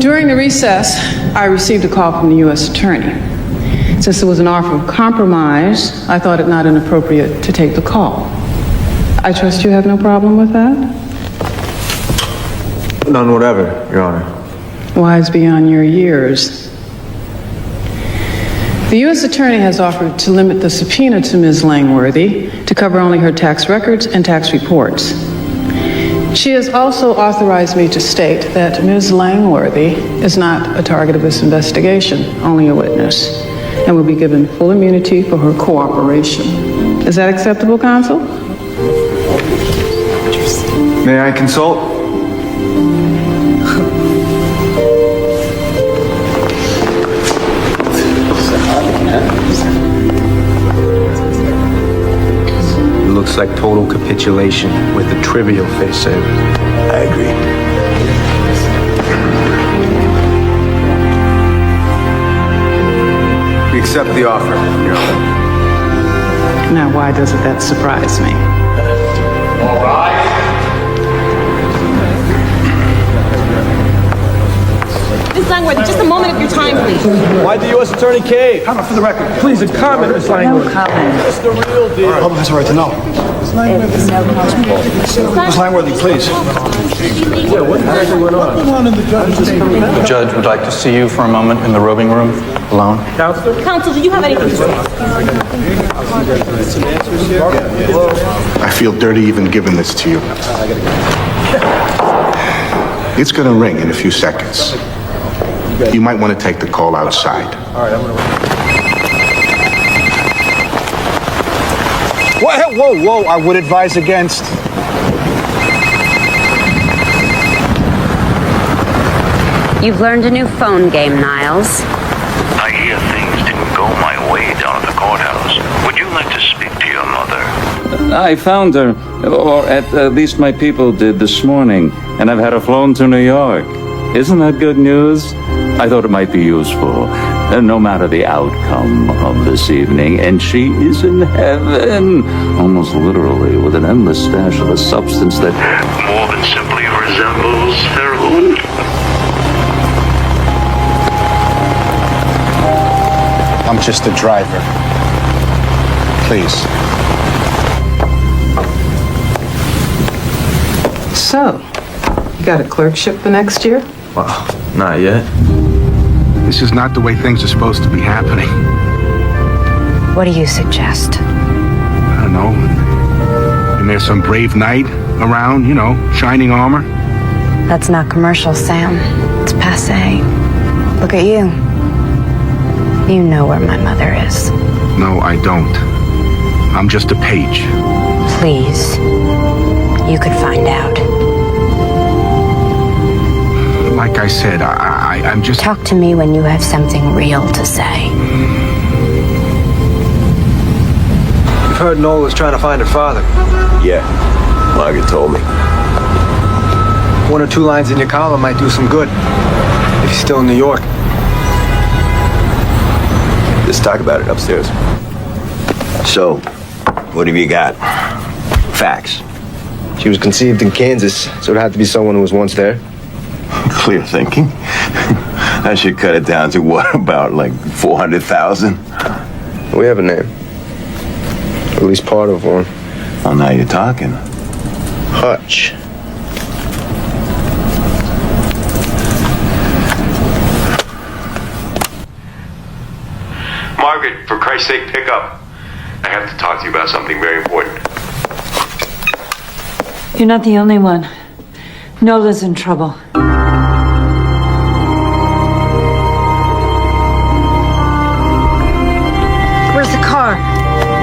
During the recess, I received a call from the U.S. Attorney. Since it was an offer of compromise, I thought it not inappropriate to take the call. I trust you have no problem with that? None whatever, Your Honor. Wise beyond your years. The U.S. Attorney has offered to limit the subpoena to Ms. Langworthy to cover only her tax records and tax reports. She has also authorized me to state that Ms. Langworthy is not a target of this investigation, only a witness, and will be given full immunity for her cooperation. Is that acceptable, counsel? May I consult? It looks like total capitulation with a trivial face saver. I agree. We accept the offer, Your Honor. Now, why doesn't that surprise me? All rise. Ms. Langworthy, just a moment of your time, please. Why the U.S. Attorney cave? Comment for the record. Please, a comment, Miss Langworthy. No comment. It's the real deal. Public has a right to know. Ms. Langworthy, please. Yeah, what actually went on? The judge would like to see you for a moment in the robing room, alone. Counselor? Counsel, do you have anything to say? I feel dirty even giving this to you. It's gonna ring in a few seconds. You might want to take the call outside. All right, I'm gonna... Whoa, I would advise against. You've learned a new phone game, Niles. I hear things didn't go my way down at the courthouse. Would you like to speak to your mother? I found her, or at least my people did this morning, and I've had her flown to New York. Isn't that good news? I thought it might be useful, no matter the outcome of this evening. And she is in heaven, almost literally, with an endless stash of a substance that More than simply resembles heroin? I'm just a driver. Please. So, you got a clerkship for next year? Well, not yet. This is not the way things are supposed to be happening. What do you suggest? I don't know. And there's some brave knight around, you know, shining armor. That's not commercial, Sam. It's passé. Look at you. You know where my mother is. No, I don't. I'm just a page. Please. You could find out. Like I said, I'm just... Talk to me when you have something real to say. You've heard Noel was trying to find her father. Yeah, Margaret told me. One or two lines in your column might do some good. If he's still in New York. Let's talk about it upstairs. So, what have you got? Facts. She was conceived in Kansas, so it had to be someone who was once there. Clear thinking. I should cut it down to what, about like 400,000? We have a name. At least part of one. Well, now you're talking. Hutch. Margaret, for Christ's sake, pick up. I have to talk to you about something very important. You're not the only one. Nola's in trouble. Where's the car?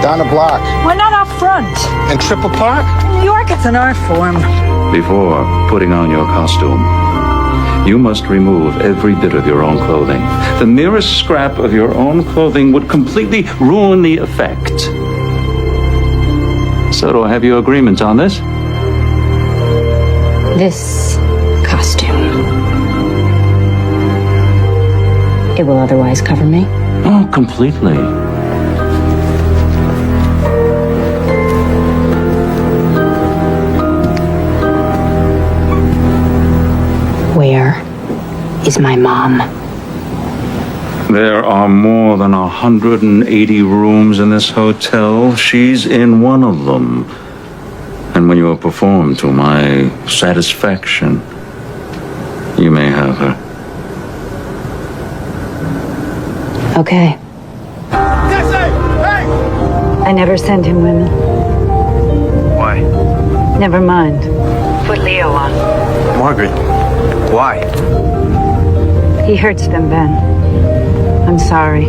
Down the block. Why not out front? In Triple Park? In New York, it's an art form. before putting on your costume, You must remove every bit of your own clothing. The merest scrap of your own clothing would completely ruin the effect. So do I have your agreement on this? This costume. It will otherwise cover me. Oh, completely. Where is my mom? There are more than 180 rooms in this hotel. She's in one of them. And when you have performed to my satisfaction, you may have her. Okay. I never send him women. Why? Never mind. Put Leo on. Margaret, why? He hurts them, Ben. I'm sorry.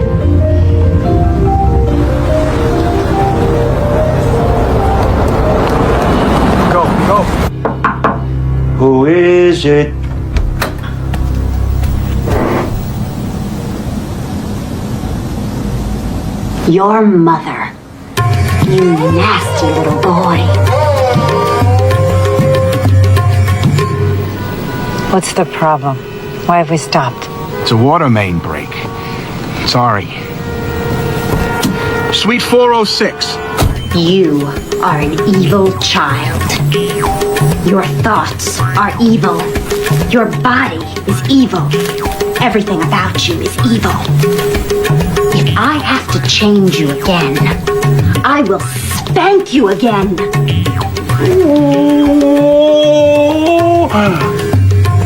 Go. Who is it? Your mother. You nasty little boy. What's the problem? Why have we stopped? It's a water main break. Sorry. Suite 406. You are an evil child. Your thoughts are evil. Your body is evil. Everything about you is evil. If I have to change you again, I will spank you again.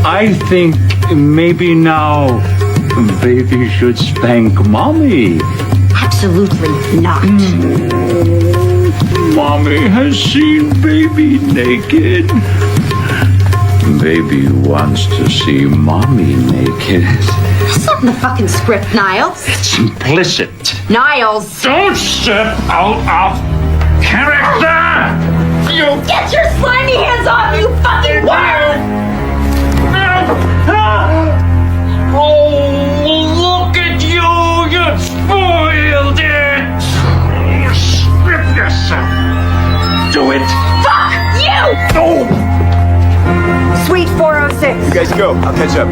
I think maybe now baby should spank mommy. Absolutely not. Mommy has seen baby naked. Baby wants to see mommy naked. That's not in the fucking script, Niles. It's implicit. Niles! Don't step out of character! You Get your slimy hands off, you fucking worm! Oh, look at you! You spoiled it! Strip yourself! Do it! Fuck you! No! Suite 406. You guys go. I'll catch up.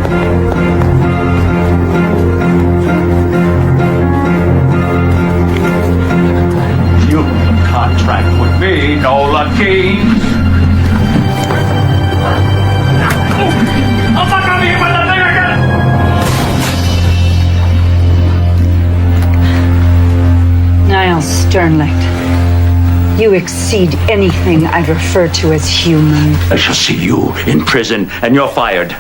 You contract with me, Nola King. I'm not gonna hit with the thing again! Niles Sternlicht, you exceed anything I refer to as human. I shall see you in prison, and you're fired.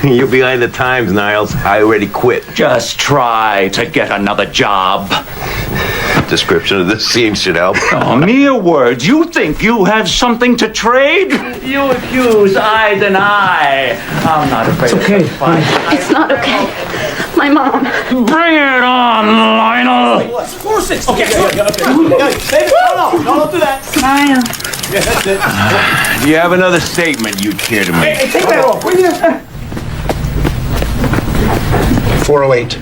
You're behind the times, Niles. I already quit. Just try to get another job. Description of the scene should help. Oh, mere words. You think you have something to trade? You accuse, I deny. I'm not afraid of the fight. It's not okay. My mom. Bring it on, Lionel. 406. Okay. No, don't do that. Smile. Yeah, that's it. Do you have another statement you care to make? Hey, take that off, will you? 408.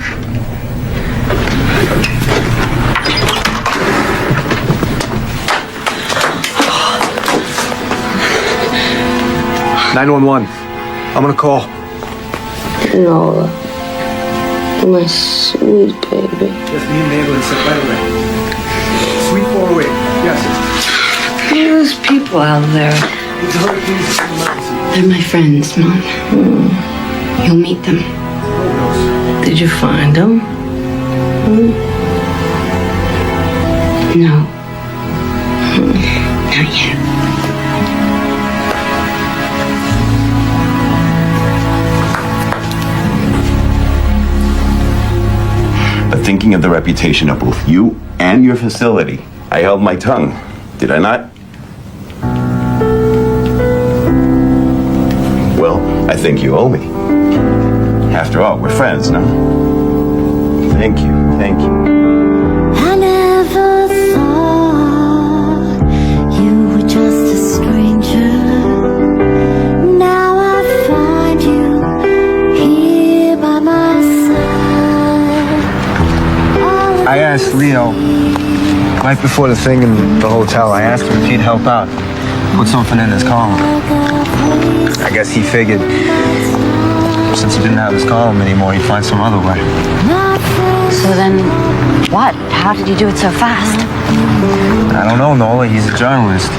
$911. I'm gonna call. Nola. My sweet baby. Just need an ambulance right away. Suite 408. Yes. There's people out there. They're my friends, Mom. You'll meet them. Did you find them? No. Not yet. But thinking of the reputation of both you and your facility, I held my tongue. Did I not? Well, I think you owe me. After all, we're friends, no? Thank you. Thank you. I never thought you were just a stranger. Now I find you I asked Leo, right before the thing in the hotel, I asked him if he'd help out. Put something in his column. I guess he figured since he didn't have his column anymore, he'd find some other way. So then, what? How did you do it so fast? I don't know, Nola. He's a journalist.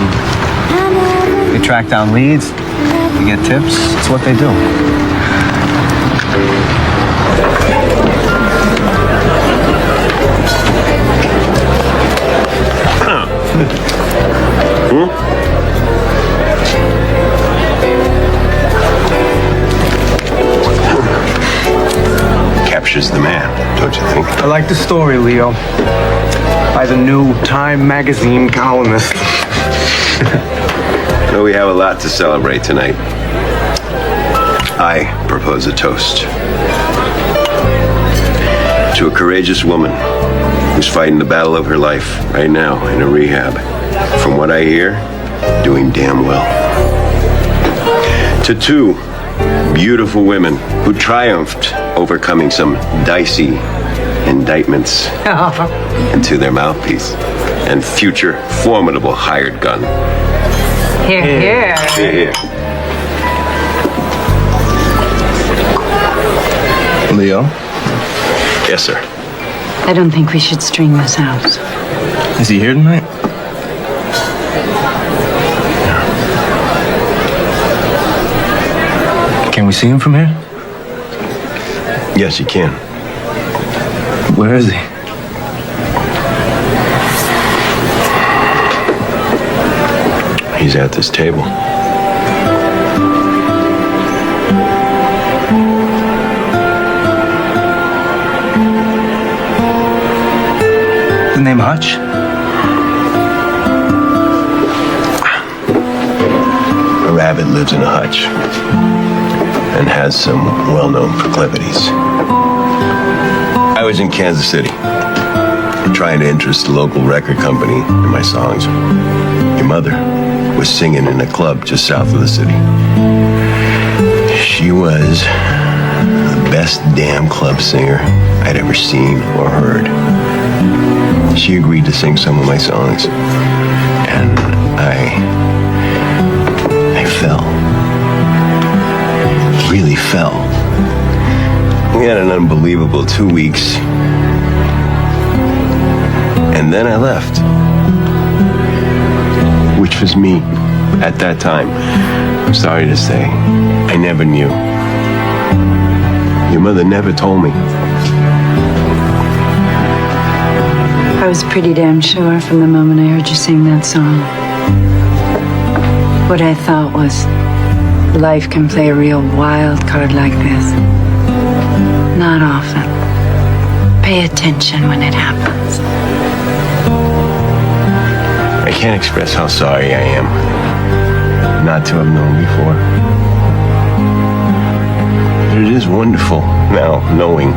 They track down leads, they get tips. It's what they do. Captures the man, don't you think? I like the story, Leo. By the new Time magazine columnist. Well, we have a lot to celebrate tonight. I propose a toast to a courageous woman who's fighting the battle of her life right now in a rehab. From what I hear, doing damn well. To two beautiful women who triumphed overcoming some dicey indictments. And to their mouthpiece and future formidable hired gun. Here, here. Here. Leo? Yes, sir. I don't think we should string this out. Is he here tonight? Can we see him from here? Yes, you can. Where is he? He's at this table. The name Hutch? A rabbit lives in a hutch and has some well-known proclivities. I was in Kansas City trying to interest the local record company in my songs. Your mother was singing in a club just south of the city. She was the best damn club singer I'd ever seen or heard. She agreed to sing some of my songs, and I fell. Really fell. We had an unbelievable 2 weeks, and then I left. Which was me at that time. I'm sorry to say, I never knew. Your mother never told me. I was pretty damn sure from the moment I heard you sing that song. What I thought was, life can play a real wild card like this. Not often. Pay attention when it happens. I can't express how sorry I am not to have known before. But it is wonderful now knowing.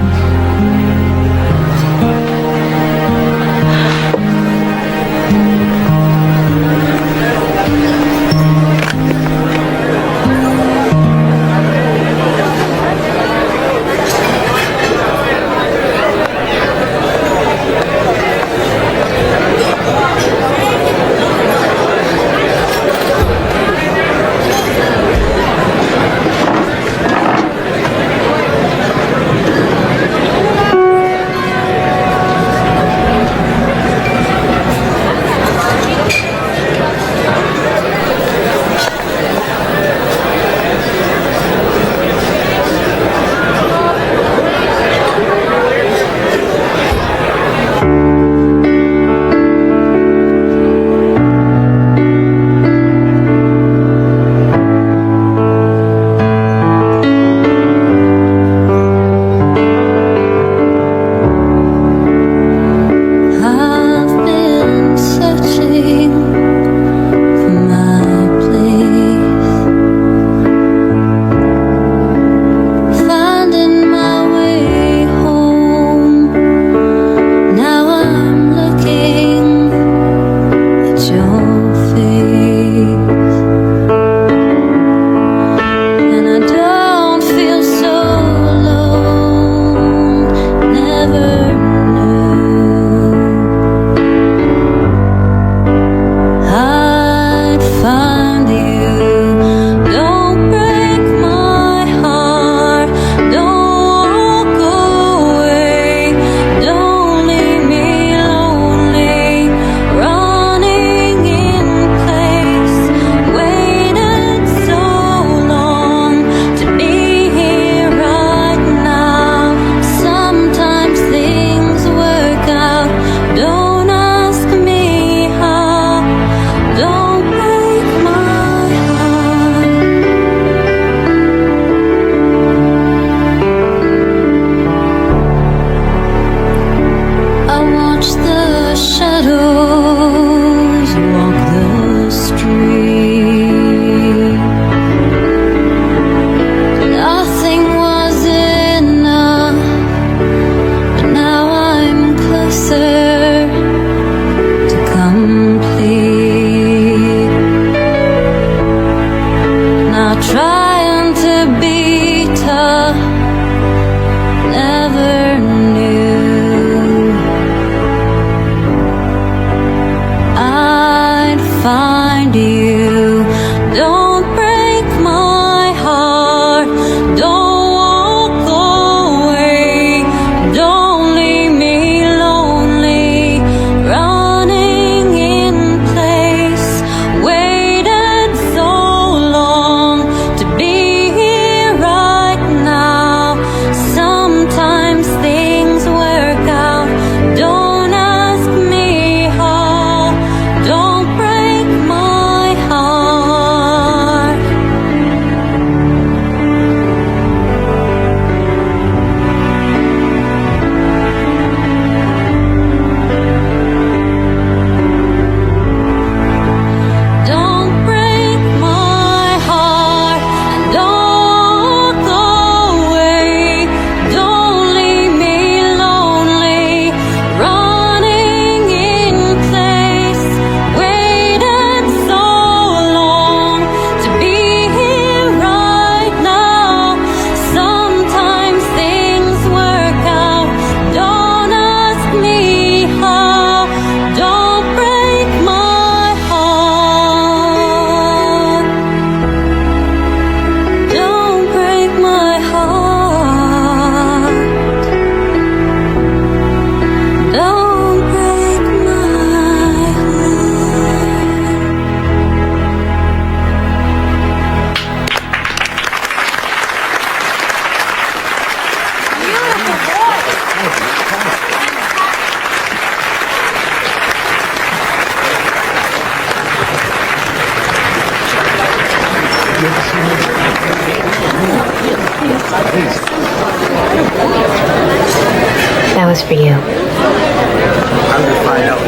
That was for you. I'm gonna find out.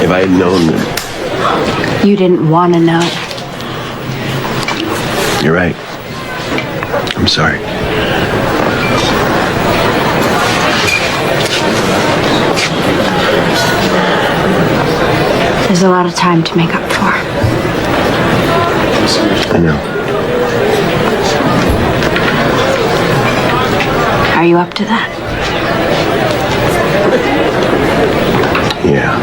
If I had known that. You didn't want to know. You're right. I'm sorry. There's a lot of time to make up for. I know. Are you up to that? Yeah.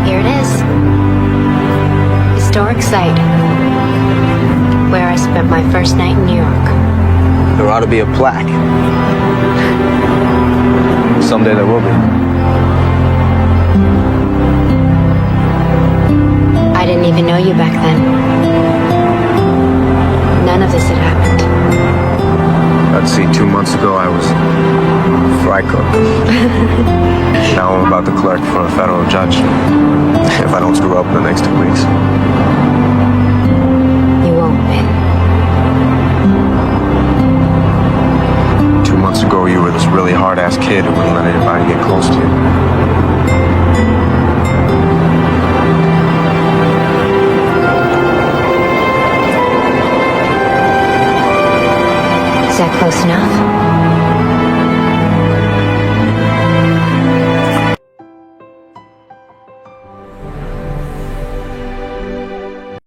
Here it is. Historic site. Where I spent my first night in New York. There ought to be a plaque. Someday there will be. I didn't even know you back then. None of this had happened. Let's see, 2 months ago I was a fry cook. Now I'm about to clerk for a federal judge. If I don't screw up in the next 2 weeks. You won't win. 2 months ago you were this really hard-ass kid who wouldn't let anybody get close to you. Is that close enough?